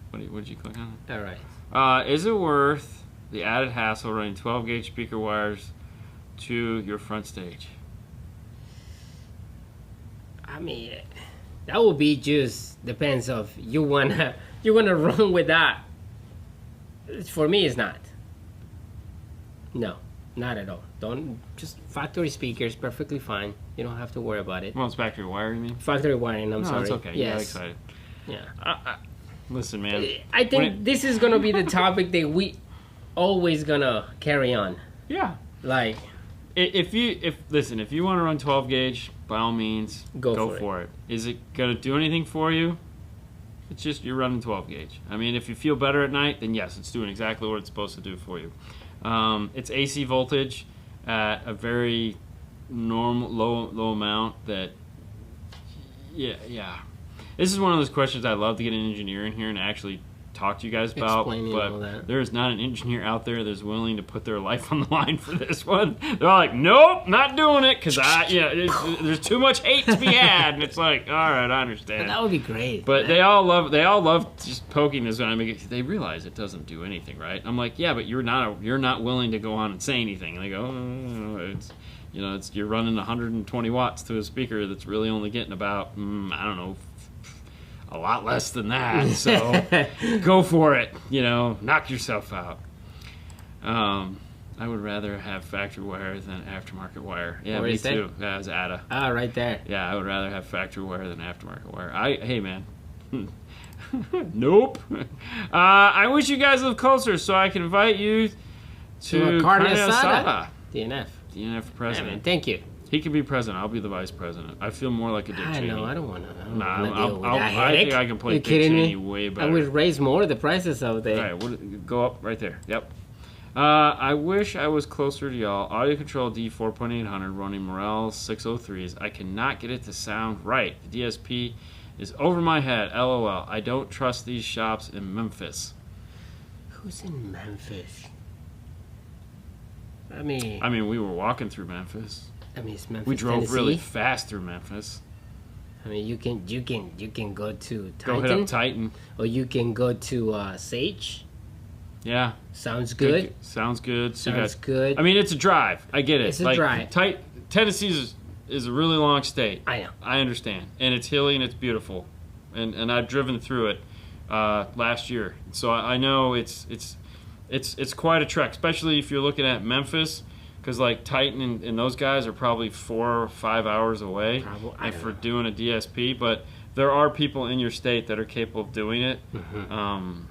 S1: What did you click on?
S2: All right.
S1: Is it worth the added hassle running 12-gauge speaker wires to your front stage?
S2: I mean, that would be just depends of you wanna run with that. For me, it's not. No, not at all. Don't just factory speakers, perfectly fine. You don't have to worry about it.
S1: Well, it's factory wiring, you mean?
S2: Factory wiring. I'm sorry.
S1: It's okay.
S2: Yes.
S1: Yeah, excited.
S2: Yeah.
S1: Listen, man.
S2: I think this is gonna be the topic that we always gonna carry on.
S1: Yeah.
S2: Like,
S1: if you want to run 12 gauge, by all means, go for it. Is it gonna do anything for you? It's just you're running 12 gauge. I mean, if you feel better at night, then yes, it's doing exactly what it's supposed to do for you. It's AC voltage at a very normal low amount. That yeah. This is one of those questions I'd love to get an engineer in here and actually talk to you guys about.
S2: Explaining
S1: but
S2: all that.
S1: there is not an engineer out there that's willing to put their life on the line for this one. They're all like, nope, not doing it, because there's too much hate to be had. And it's like, all right, I understand.
S2: But that would be great.
S1: But they all love just poking this one. I mean, they realize it doesn't do anything, right? I'm like, yeah, but you're not willing to go on and say anything. And they go, you're running 120 watts to a speaker that's really only getting about I don't know, a lot less than that. So go for it. Knock yourself out. I would rather have factory wire than aftermarket wire. Yeah,
S2: What
S1: me
S2: did you say?
S1: too. Yeah, it was ADA.
S2: Ah, right there.
S1: Yeah, I would rather have factory wire than aftermarket wire. Hey, man. Nope. I wish you guys lived closer so I can invite you to
S2: carne
S1: carne
S2: asada. DNF.
S1: DNF for
S2: Yeah,
S1: president.
S2: man, thank you.
S1: He can be president. I'll be the vice president. I feel more like a Dick
S2: I
S1: Cheney.
S2: know. I don't want to.
S1: Nah, I think I can play
S2: You
S1: Dick
S2: kidding
S1: Cheney
S2: me?
S1: way
S2: I
S1: better.
S2: would raise more the prices of the.
S1: All right, go up right there. Yep. I wish I was closer to y'all. AudioControl D4.800 running Morel 603s. I cannot get it to sound right. The DSP is over my head. LOL. I don't trust these shops in Memphis.
S2: Who's in Memphis? I mean,
S1: we were walking through Memphis.
S2: it's Memphis.
S1: We drove
S2: Tennessee.
S1: really fast through Memphis.
S2: I mean, you can go to Titan,
S1: Go hit up Titan.
S2: or you can go to Sage.
S1: Yeah.
S2: Sounds good.
S1: Sounds good. So
S2: Sounds good.
S1: I mean, it's a drive. I get it.
S2: It's a drive.
S1: Tennessee is a really long state.
S2: I know.
S1: I understand, and it's hilly and it's beautiful, and I've driven through it last year, so I know it's quite a trek, especially if you're looking at Memphis, because like Titan and those guys are probably 4 or 5 hours away for doing a DSP, but there are people in your state that are capable of doing it.
S2: Mm-hmm.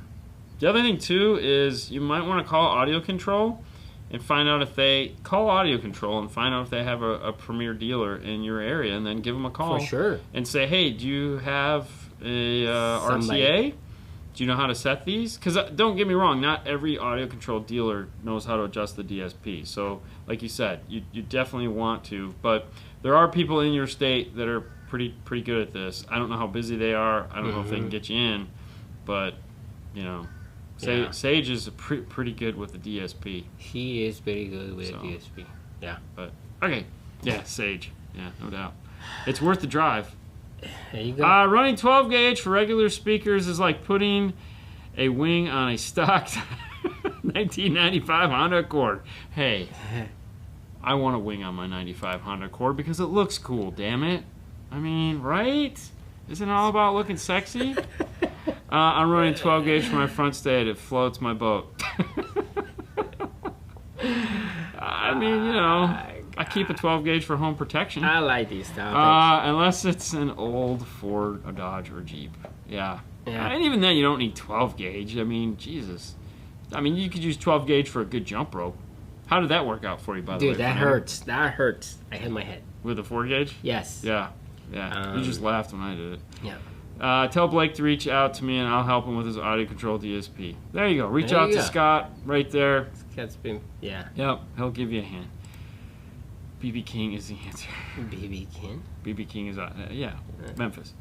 S1: The other thing too is you might want to call AudioControl and find out if they have a premier dealer in your area, and then give them a call
S2: For sure.
S1: and say, hey, do you have a
S2: Somebody.
S1: RTA? Do you know how to set these? Because don't get me wrong, not every AudioControl dealer knows how to adjust the DSP. So like you said, you definitely want to, but there are people in your state that are pretty good at this. I don't know how busy they are. I don't know if they can get you in, but you know.
S2: Yeah.
S1: Sage is pretty good with the DSP.
S2: He is very good with DSP. Yeah.
S1: But okay, yeah, Sage. Yeah, no doubt. It's worth the drive.
S2: There you go.
S1: Running 12 gauge for regular speakers is like putting a wing on a stock 1995 Honda Accord. Hey, I want a wing on my 95 Honda Accord because it looks cool. Damn it. I mean, right? Isn't it all about looking sexy? I'm running 12 gauge for my front state. It floats my boat. I mean, you know, I keep a 12 gauge for home protection.
S2: I like these topics.
S1: Unless it's an old Ford, a Dodge, or a Jeep. Yeah.
S2: Yeah.
S1: And even then, you don't need 12 gauge. I mean, Jesus. I mean, you could use 12 gauge for a good jump rope. How did that work out for you, by the way?
S2: Dude, that
S1: Fernando?
S2: hurts. That hurts. I hit my head.
S1: With a 4 gauge?
S2: Yes.
S1: Yeah. Yeah. You just laughed when I did it.
S2: Yeah.
S1: Tell Blake to reach out to me and I'll help him with his AudioControl DSP. There you go. Reach
S2: There
S1: out
S2: you
S1: to
S2: go.
S1: Scott right there.
S2: That's been, yeah.
S1: Yep, he'll give you a hand. BB King is the answer.
S2: BB King.
S1: BB King is Memphis.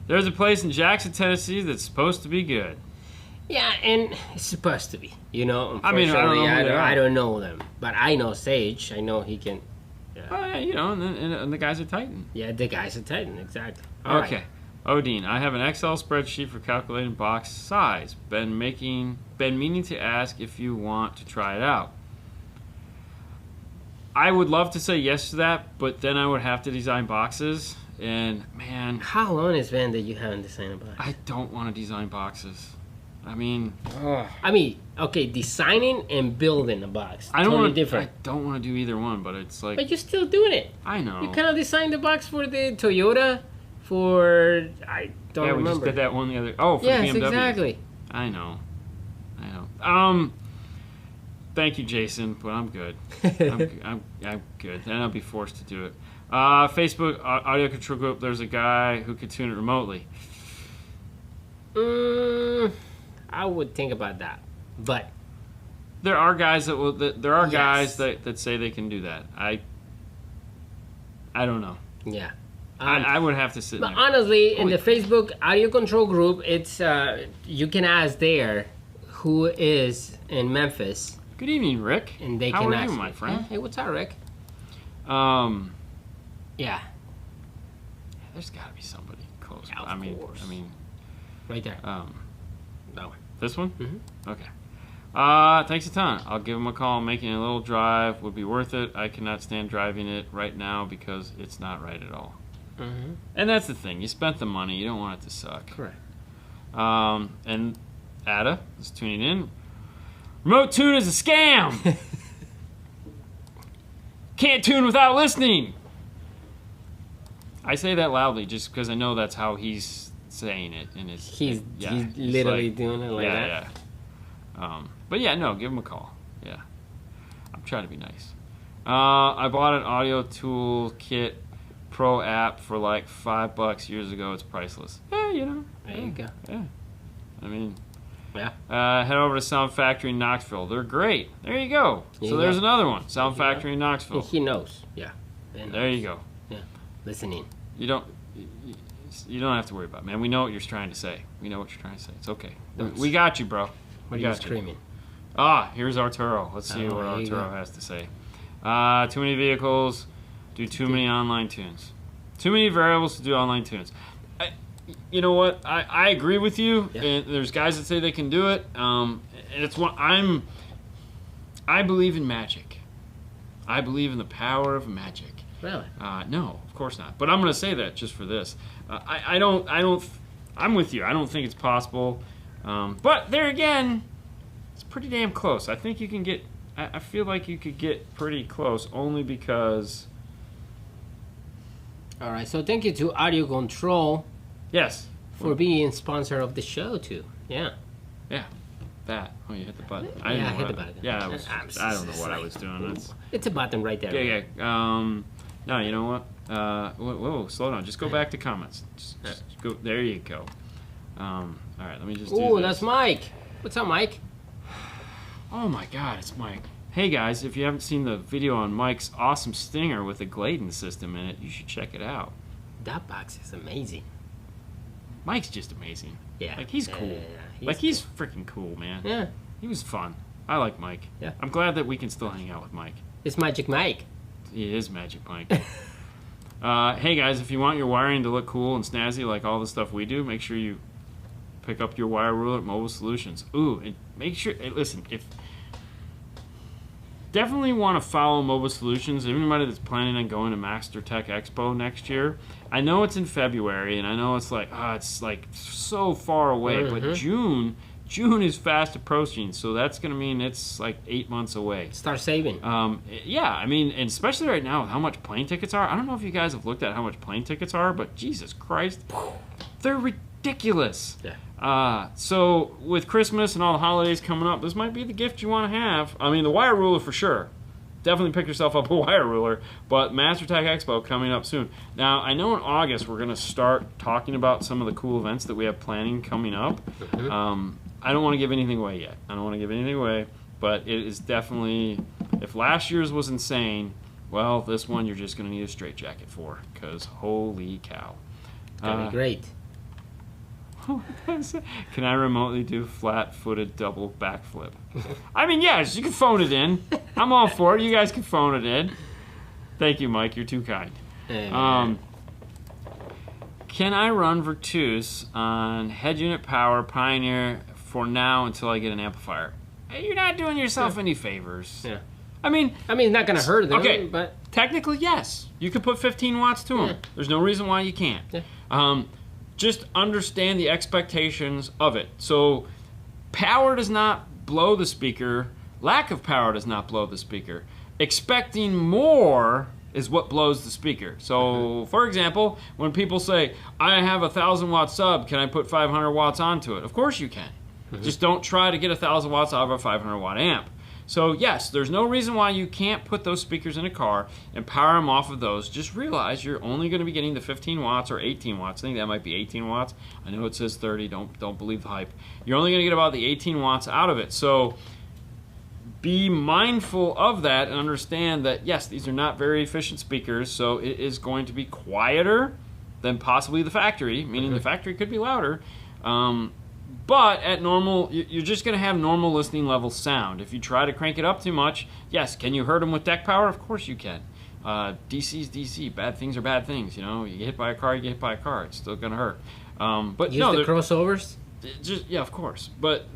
S1: There's a place in Jackson, Tennessee that's supposed to be good.
S2: Yeah, and it's supposed to be. You know,
S1: I mean, I don't know who they are.
S2: I don't know them, but I know Sage. I know he can.
S1: Yeah, you know, and the guys are Titan.
S2: Yeah, the guy's a Titan, exactly.
S1: Okay.
S2: Right.
S1: Odine, I have an Excel spreadsheet for calculating box size. Been meaning to ask if you want to try it out. I would love to say yes to that, but then I would have to design boxes, and man,
S2: How long has been that you haven't designed a box?
S1: I don't want to design boxes. I mean,
S2: okay, designing and building a box.
S1: I don't
S2: totally
S1: want to.
S2: different.
S1: I don't want to do either one, but it's like
S2: But you're still doing it.
S1: I know.
S2: You kind of designed the box for the Toyota, I don't
S1: yeah,
S2: remember.
S1: we just did that one the other. Oh, for
S2: Yes,
S1: the BMW.
S2: exactly.
S1: I know. Thank you, Jason, but I'm good. I'm good. Then I'll be forced to do it. Facebook AudioControl group. There's a guy who can tune it remotely.
S2: I would think about that, but
S1: There are guys that will. There are guys
S2: Yes.
S1: that say they can do that. I don't know.
S2: yeah.
S1: I would have to sit
S2: But
S1: there.
S2: honestly, in the Facebook AudioControl group, it's you can ask there who is in Memphis,
S1: Good evening, Rick.
S2: and they
S1: How
S2: can
S1: are
S2: ask
S1: you, my friend?
S2: Hey, what's up, Rick? Yeah,
S1: There's got to be somebody close.
S2: Yeah, of
S1: I mean,
S2: course. right there.
S1: that one. This one?
S2: Mm-hmm.
S1: Okay. Thanks a ton. I'll give him a call. Making a little drive would be worth it. I cannot stand driving it right now because it's not right at all.
S2: Mm-hmm.
S1: And that's the thing. You spent the money. You don't want it to suck.
S2: Correct.
S1: And Ada is tuning in. Remote tune is a scam. Can't tune without listening. I say that loudly just because I know that's how he's saying it. And
S2: he's literally doing it like that.
S1: Yeah. But yeah, no, give him a call. Yeah. I'm trying to be nice. I bought an audio tool kit pro app for like $5 years ago. It's priceless. Yeah, you know.
S2: There you go.
S1: Yeah. I mean,
S2: yeah.
S1: Head over to Sound Factory in Knoxville. They're great. There you go. So there's another one. Sound Factory in Knoxville.
S2: He knows. Yeah.
S1: There you go.
S2: Yeah. Listening.
S1: You don't have to worry about it, man. We know what you're trying to say. We know what you're trying to say. It's okay. We got you, bro.
S2: What are you screaming?
S1: Here's Arturo. Let's see what Arturo has to say. Too many vehicles do too many online tunes. Too many variables to do online tunes. You know what? I agree with you. Yeah. And there's guys that say they can do it. And it's what I believe in magic. I believe in the power of magic.
S2: Really?
S1: No, of course not. But I'm going to say that just for this. I'm with you. I don't think it's possible. But there again, it's pretty damn close. I think you can get. I feel like you could get pretty close only because.
S2: All right. So thank you to AudioControl.
S1: Yes.
S2: For being sponsor of the show too. Yeah.
S1: Yeah. That. Oh, you hit the button.
S2: I hit the button.
S1: Yeah. I don't know what I was doing.
S2: It's a button right there.
S1: Yeah. No, you know what? Whoa, slow down. Just go back to comments. Just go. There you go. All right. Let me just.
S2: Ooh, that's Mike. What's up, Mike?
S1: Oh my God, it's Mike. Hey guys, if you haven't seen the video on Mike's awesome Stinger with a Gladen system in it, you should check it out.
S2: That box is amazing.
S1: Mike's just amazing.
S2: Yeah.
S1: Like, he's cool. Yeah. He's freaking cool, man.
S2: Yeah.
S1: He was fun. I like Mike.
S2: Yeah.
S1: I'm glad that we can still hang out with Mike.
S2: It's Magic Mike.
S1: He is Magic Mike. Hey guys, if you want your wiring to look cool and snazzy like all the stuff we do, make sure you pick up your wire ruler at Mobile Solutions. Ooh, and make sure, listen, definitely want to follow Mobile Solutions. Anybody that's planning on going to Master Tech Expo next year, I know it's in February, and I know it's like, so far away, but June is fast approaching, so that's going to mean it's like 8 months away.
S2: Start saving.
S1: Yeah, I mean, and especially right now with how much plane tickets are. I don't know if you guys have looked at how much plane tickets are, but Jesus Christ, they're ridiculous.
S2: Yeah.
S1: So with Christmas and all the holidays coming up, this might be the gift you want to have. I mean, the wire ruler for sure. Definitely pick yourself up a wire ruler, but Master Tech Expo coming up soon. Now, I know in August we're going to start talking about some of the cool events that we have planning coming up. I don't want to give anything away yet. But it is definitely, if last year's was insane, well, this one you're just going to need a straitjacket for, because holy cow.
S2: That'd be great.
S1: Can I remotely do flat-footed double backflip? I mean, yes, you can phone it in. I'm all for it. You guys can phone it in. Thank you, Mike. You're too kind. Can I run Virtus on head unit power Pioneer for now until I get an amplifier? You're not doing yourself any favors.
S2: Yeah.
S1: I mean,
S2: it's not going to hurt them.
S1: Okay,
S2: but
S1: technically, yes. You could put 15 watts to them. There's no reason why you can't.
S2: Yeah.
S1: Just understand the expectations of it. So power does not blow the speaker. Lack of power does not blow the speaker. Expecting more is what blows the speaker. So, for example, when people say, I have a 1,000 watt sub, can I put 500 watts onto it? Of course you can. Just don't try to get 1,000 watts out of a 500 watt amp. So yes, there's no reason why you can't put those speakers in a car and power them off of those. Just realize you're only going to be getting the 15 watts or 18 watts. I think that might be 18 watts. I know it says 30. Don't believe the hype. You're only going to get about the 18 watts out of it. So be mindful of that and understand that, yes, these are not very efficient speakers, so it is going to be quieter than possibly the factory, meaning the factory could be louder. But at normal, you're just going to have normal listening level sound. If you try to crank it up too much, yes, can you hurt them with deck power? Of course you can. DC's DC. Bad things are bad things. You know, you get hit by a car, you get hit by a car. It's still going to hurt. But
S2: use the crossovers?
S1: Yeah, of course. But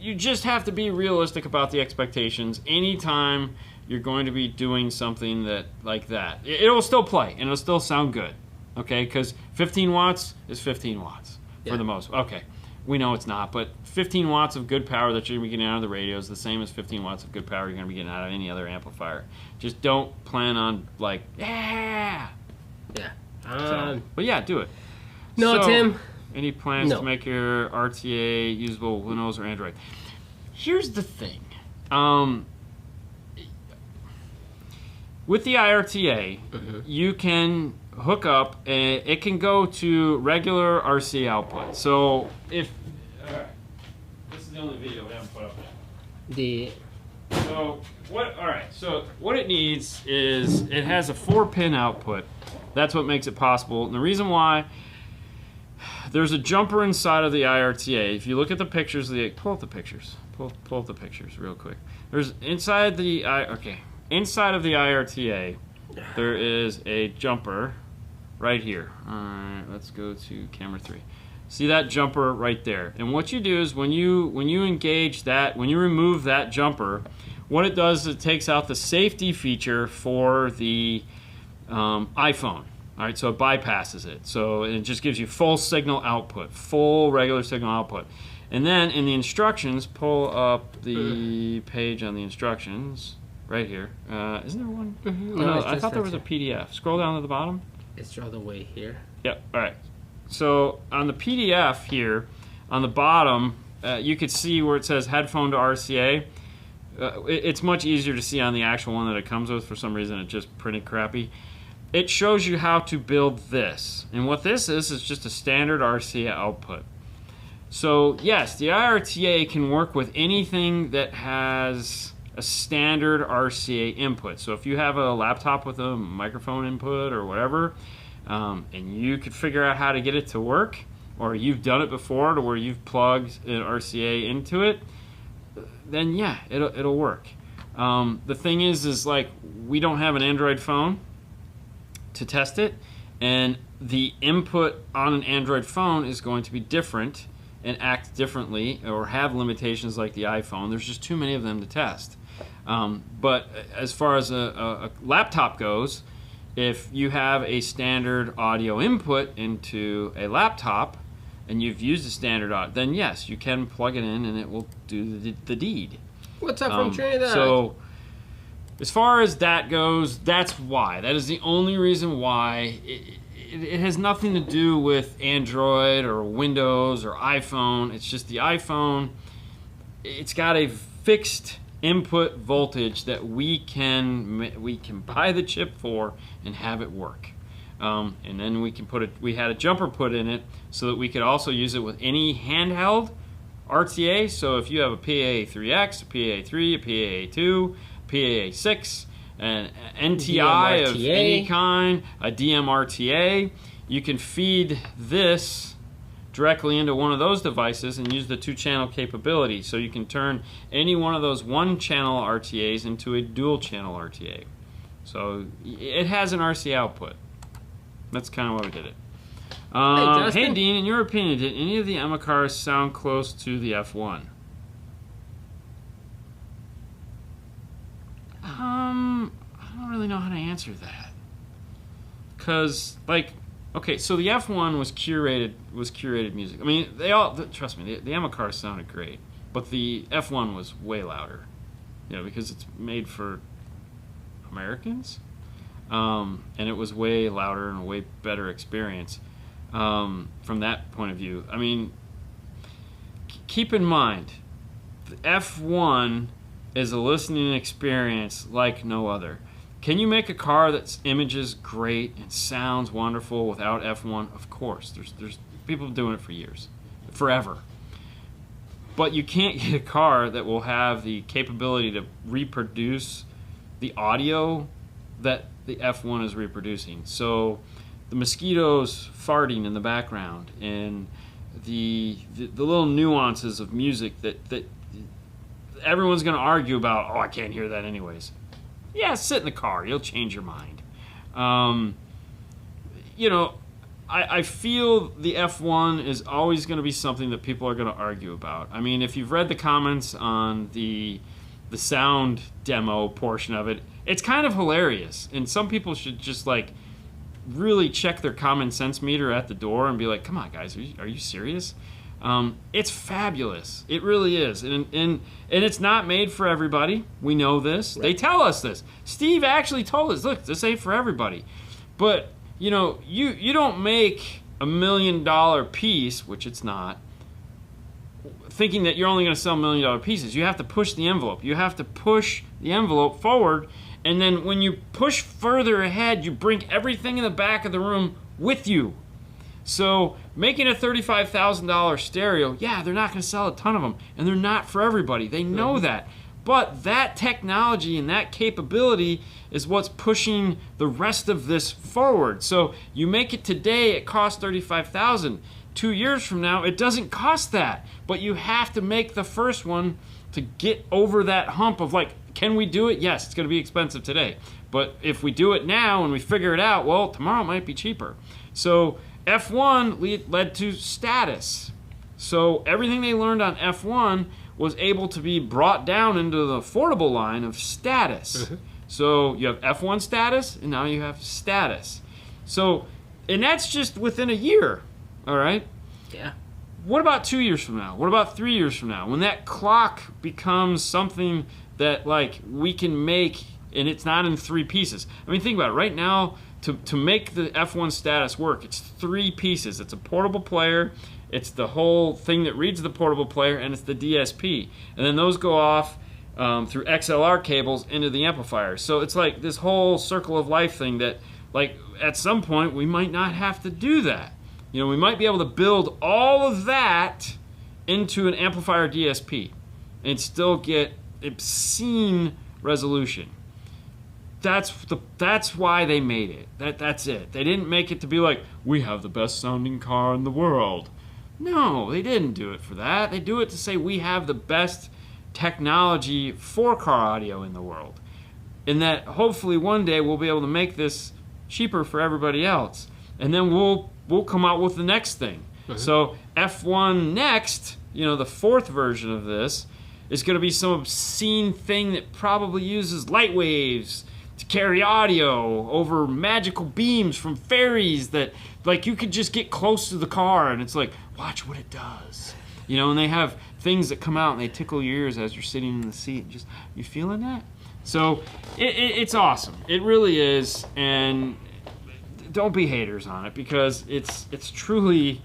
S1: you just have to be realistic about the expectations. Anytime you're going to be doing something like that, it'll still play and it'll still sound good. Okay, because 15 watts is 15 watts. For the most. Okay. We know it's not, but 15 watts of good power that you're going to be getting out of the radio is the same as 15 watts of good power you're going to be getting out of any other amplifier. Just don't plan on, like, yeah. But yeah, do it.
S2: No,
S1: so,
S2: Tim.
S1: Any plans to make your RTA usable Windows or Android? Here's the thing. With the IRTA, you can hook up, and it can go to regular RC output. So if, alright, this is the only video we haven't put up yet. So what it needs is, it has a 4-pin output. That's what makes it possible. And the reason why, there's a jumper inside of the IRTA. If you look at the pictures, pull up the pictures. Pull up the pictures real quick. There's inside of the IRTA, there is a jumper right here. Alright, let's go to camera 3. See that jumper right there? And what you do is when you engage that, when you remove that jumper, what it does is it takes out the safety feature for the iPhone. Alright, so it bypasses it. So it just gives you full signal output, full regular signal output. And then in the instructions, pull up the page on the instructions right here. Isn't there one? No, I thought there was a PDF. Scroll down to the bottom.
S2: It's all the way here.
S1: Yep. All right. So on the PDF here, on the bottom, you could see where it says headphone to RCA. It's much easier to see on the actual one that it comes with. For some reason, it just printed crappy. It shows you how to build this. And what this is just a standard RCA output. So yes, the IRTA can work with anything that has a standard RCA input. So if you have a laptop with a microphone input or whatever, and you could figure out how to get it to work, or you've done it before to where you've plugged an RCA into it, then yeah, it'll work. The thing is like, we don't have an Android phone to test it, and the input on an Android phone is going to be different and act differently or have limitations like the iPhone. There's just too many of them to test. But as far as a laptop goes, if you have a standard audio input into a laptop and you've used a standard audio, then yes, you can plug it in and it will do the deed.
S2: What's up from Trinidad?
S1: So as far as that goes, that's why. That is the only reason why. It has nothing to do with Android or Windows or iPhone. It's just the iPhone. It's got a fixed input voltage that we can buy the chip for and have it work. And then we can we had a jumper put in it so that we could also use it with any handheld RTA. So if you have a PAA3X, a PAA3, a PAA2, PAA6, an NTI of any kind, a DMRTA, you can feed this directly into one of those devices and use the 2-channel capability. So you can turn any one of those 1-channel RTAs into a dual-channel RTA. So it has an RC output. That's kind of why we did it. Hey Dean, in your opinion, did any of the Emma cars sound close to the F1? I don't really know how to answer that. Cause like, okay, so the F1 was curated music. I mean, they all, trust me, the Emma cars sounded great, but the F1 was way louder, you know, because it's made for Americans, and it was way louder and a way better experience from that point of view. I mean, keep in mind, the F1 is a listening experience like no other. Can you make a car that images great and sounds wonderful without F1? Of course. There's people doing it for years, forever. But you can't get a car that will have the capability to reproduce the audio that the F1 is reproducing. So the mosquitoes farting in the background and the little nuances of music that everyone's going to argue about, oh, I can't hear that anyways. Yeah, sit in the car. You'll change your mind. You know, I feel the F1 is always going to be something that people are going to argue about. I mean, if you've read the comments on the sound demo portion of it, it's kind of hilarious. And some people should just, like, really check their common sense meter at the door and be like, come on, guys, are you serious? It's fabulous. It really is. And it's not made for everybody. We know this. Right. They tell us this. Steve actually told us, look, this ain't for everybody. But, you know, you don't make $1 million piece, which it's not, thinking that you're only going to sell $1 million pieces. You have to push the envelope. You have to push the envelope forward. And then when you push further ahead, you bring everything in the back of the room with you. So making a $35,000 stereo, yeah, they're not going to sell a ton of them, and they're not for everybody. They know that. But that technology and that capability is what's pushing the rest of this forward. So you make it today, it costs $35,000. 2 years from now, it doesn't cost that. But you have to make the first one to get over that hump of like, can we do it? Yes, it's going to be expensive today. But if we do it now and we figure it out, well, tomorrow it might be cheaper. So F1 led to status. So everything they learned on F1 was able to be brought down into the affordable line of status. Mm-hmm. So you have F1 status, and now you have status. So, and that's just within a year, all right?
S2: Yeah.
S1: What about 2 years from now? What about 3 years from now? When that clock becomes something that like we can make, and it's not in 3 pieces. I mean, think about it. Right now, to make the F1 status work, it's 3 pieces. It's a portable player, it's the whole thing that reads the portable player, and it's the DSP. And then those go off through XLR cables into the amplifier. So it's like this whole circle of life thing that, like, at some point we might not have to do that. You know, we might be able to build all of that into an amplifier DSP and still get obscene resolution. That's why they made it. That's it. They didn't make it to be like, we have the best sounding car in the world. No, they didn't do it for that. They do it to say we have the best technology for car audio in the world. And that hopefully one day we'll be able to make this cheaper for everybody else. And then we'll come out with the next thing. Mm-hmm. So F1 Next, you know, the 4th version of this, is going to be some obscene thing that probably uses light waves to carry audio over magical beams from fairies that, like, you could just get close to the car and it's like, watch what it does. You know, and they have things that come out and they tickle your ears as you're sitting in the seat. Just, you feeling that? So it's awesome. It really is. And don't be haters on it, because it's truly,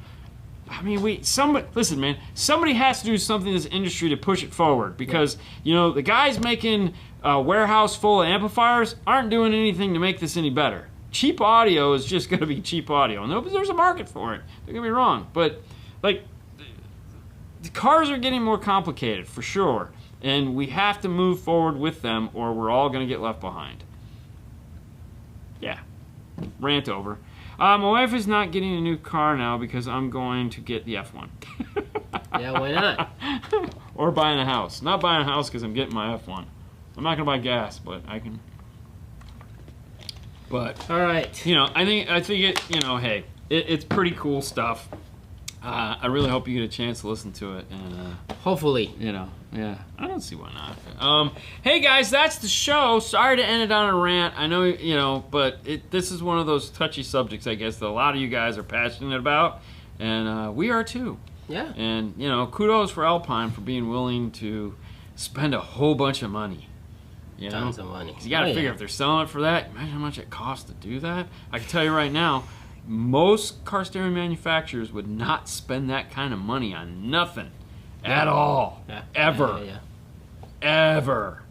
S1: I mean, listen, man, somebody has to do something in this industry to push it forward, because, you know, the guys making a warehouse full of amplifiers aren't doing anything to make this any better. Cheap audio is just going to be cheap audio, and there's a market for it. Don't get me wrong, but, like, the cars are getting more complicated, for sure, and we have to move forward with them, or we're all going to get left behind. Yeah. Rant over. My wife is not getting a new car now because I'm going to get the F1.
S2: Yeah, why not?
S1: Or buying a house. Not buying a house because I'm getting my F1. I'm not going to buy gas, but I can. But,
S2: all right.
S1: You know, I think it, you know, hey, it's pretty cool stuff. I really hope you get a chance to listen to it, and
S2: hopefully,
S1: you know, yeah, I don't see why not. Hey guys, that's the show. Sorry to end it on a rant. I know, you know, but this is one of those touchy subjects, I guess, that a lot of you guys are passionate about, and we are too.
S2: Yeah.
S1: And you know, kudos for Alpine for being willing to spend a whole bunch of money. You know?
S2: Tons of money.
S1: 'Cause you got to figure if they're selling it for that. Imagine how much it costs to do that. I can tell you right now, most car stereo manufacturers would not spend that kind of money on nothing at all.
S2: Yeah.
S1: Ever.
S2: Yeah.
S1: Ever.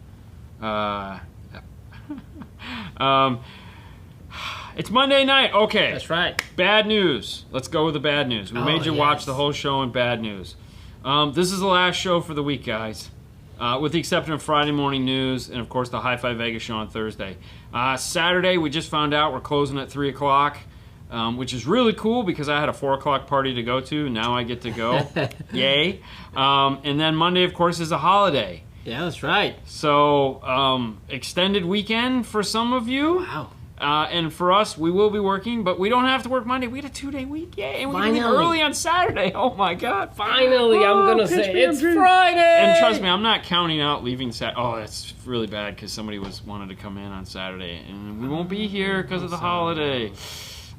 S1: It's Monday night. Okay.
S2: That's right.
S1: Bad news. Let's go with the bad news. We made you watch the whole show in bad news. This is the last show for the week, guys. With the exception of Friday morning news and, of course, the Hi-Fi Vegas show on Thursday. Saturday, we just found out we're closing at 3 o'clock. Which is really cool because I had a 4 o'clock party to go to. Now I get to go. Yay. And then Monday, of course, is a holiday.
S2: Yeah, that's right.
S1: So, extended weekend for some of you.
S2: Wow.
S1: And for us, we will be working, but we don't have to work Monday. We had a 2-day week. Yay. And we can leave early on Saturday. Oh, my God.
S2: Finally, I'm going to say it's Friday.
S1: And trust me, I'm not counting out leaving Saturday. Oh, that's really bad because somebody wanted to come in on Saturday. And we won't be here because of the holiday.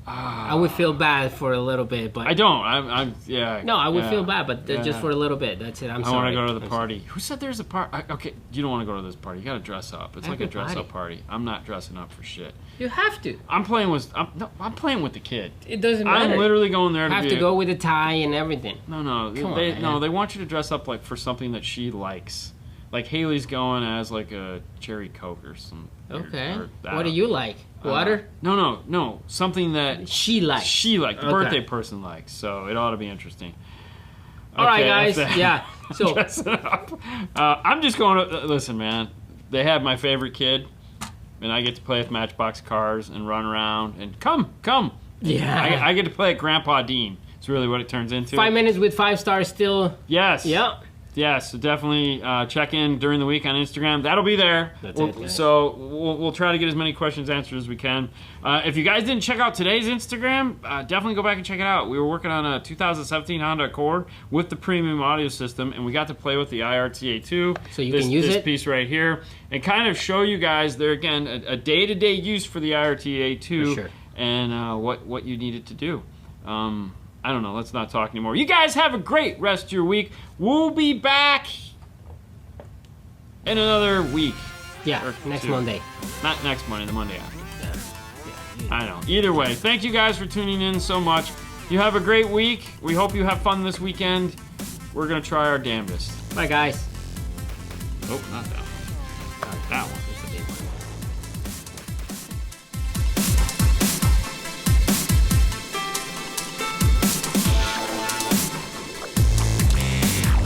S2: I would feel bad for a little bit, but
S1: I don't. I'm yeah.
S2: no, I would
S1: yeah,
S2: feel bad, but just
S1: yeah.
S2: for a little bit. That's it. I'm
S1: I
S2: sorry.
S1: want to go to the
S2: I'm
S1: party. Who said there's a party? Okay, you don't want to go to this party. You got to dress up. It's like a dress-up party. I'm not dressing up for shit.
S2: You have to.
S1: I'm playing with the kid.
S2: It doesn't matter.
S1: I'm literally going there
S2: You
S1: to
S2: have
S1: be
S2: to go with a tie and everything.
S1: No,
S2: Come on, man.
S1: they want you to dress up like for something that she likes. Like Haley's going as like a cherry Coke or some.
S2: Okay.
S1: Or
S2: What do you like? Water?
S1: No. Something that
S2: She likes.
S1: the birthday person likes. So it ought to be interesting.
S2: All right, guys.
S1: Okay,
S2: Yeah. So
S1: dressing up. I'm just going to listen, man. They have my favorite kid, and I get to play with Matchbox cars and run around and come.
S2: yeah.
S1: I get to play at Grandpa Dean. It's really what it turns into.
S2: 5 minutes with 5 stars still.
S1: Yes.
S2: Yeah.
S1: Yeah, so definitely check in during the week on Instagram. That'll be there.
S2: That's it, guys.
S1: So we'll try to get as many questions answered as we can. If you guys didn't check out today's Instagram, definitely go back and check it out. We were working on a 2017 Honda Accord with the premium audio system, and we got to play with the IRTA2.
S2: So you can use
S1: this
S2: it?
S1: piece right here, and kind of show you guys there again a day-to-day use for the IRTA2
S2: For sure.
S1: and what you need it to do. I don't know. Let's not talk anymore. You guys have a great rest of your week. We'll be back in another week.
S2: Yeah.
S1: Or
S2: Next
S1: two.
S2: Monday.
S1: Not next Monday, the Monday after.
S2: Yeah.
S1: I know. Either way, thank you guys for tuning in so much. You have a great week. We hope you have fun this weekend. We're going to try our damnedest.
S2: Bye, guys.
S1: Oh, not that one. That one.
S2: It's a big one.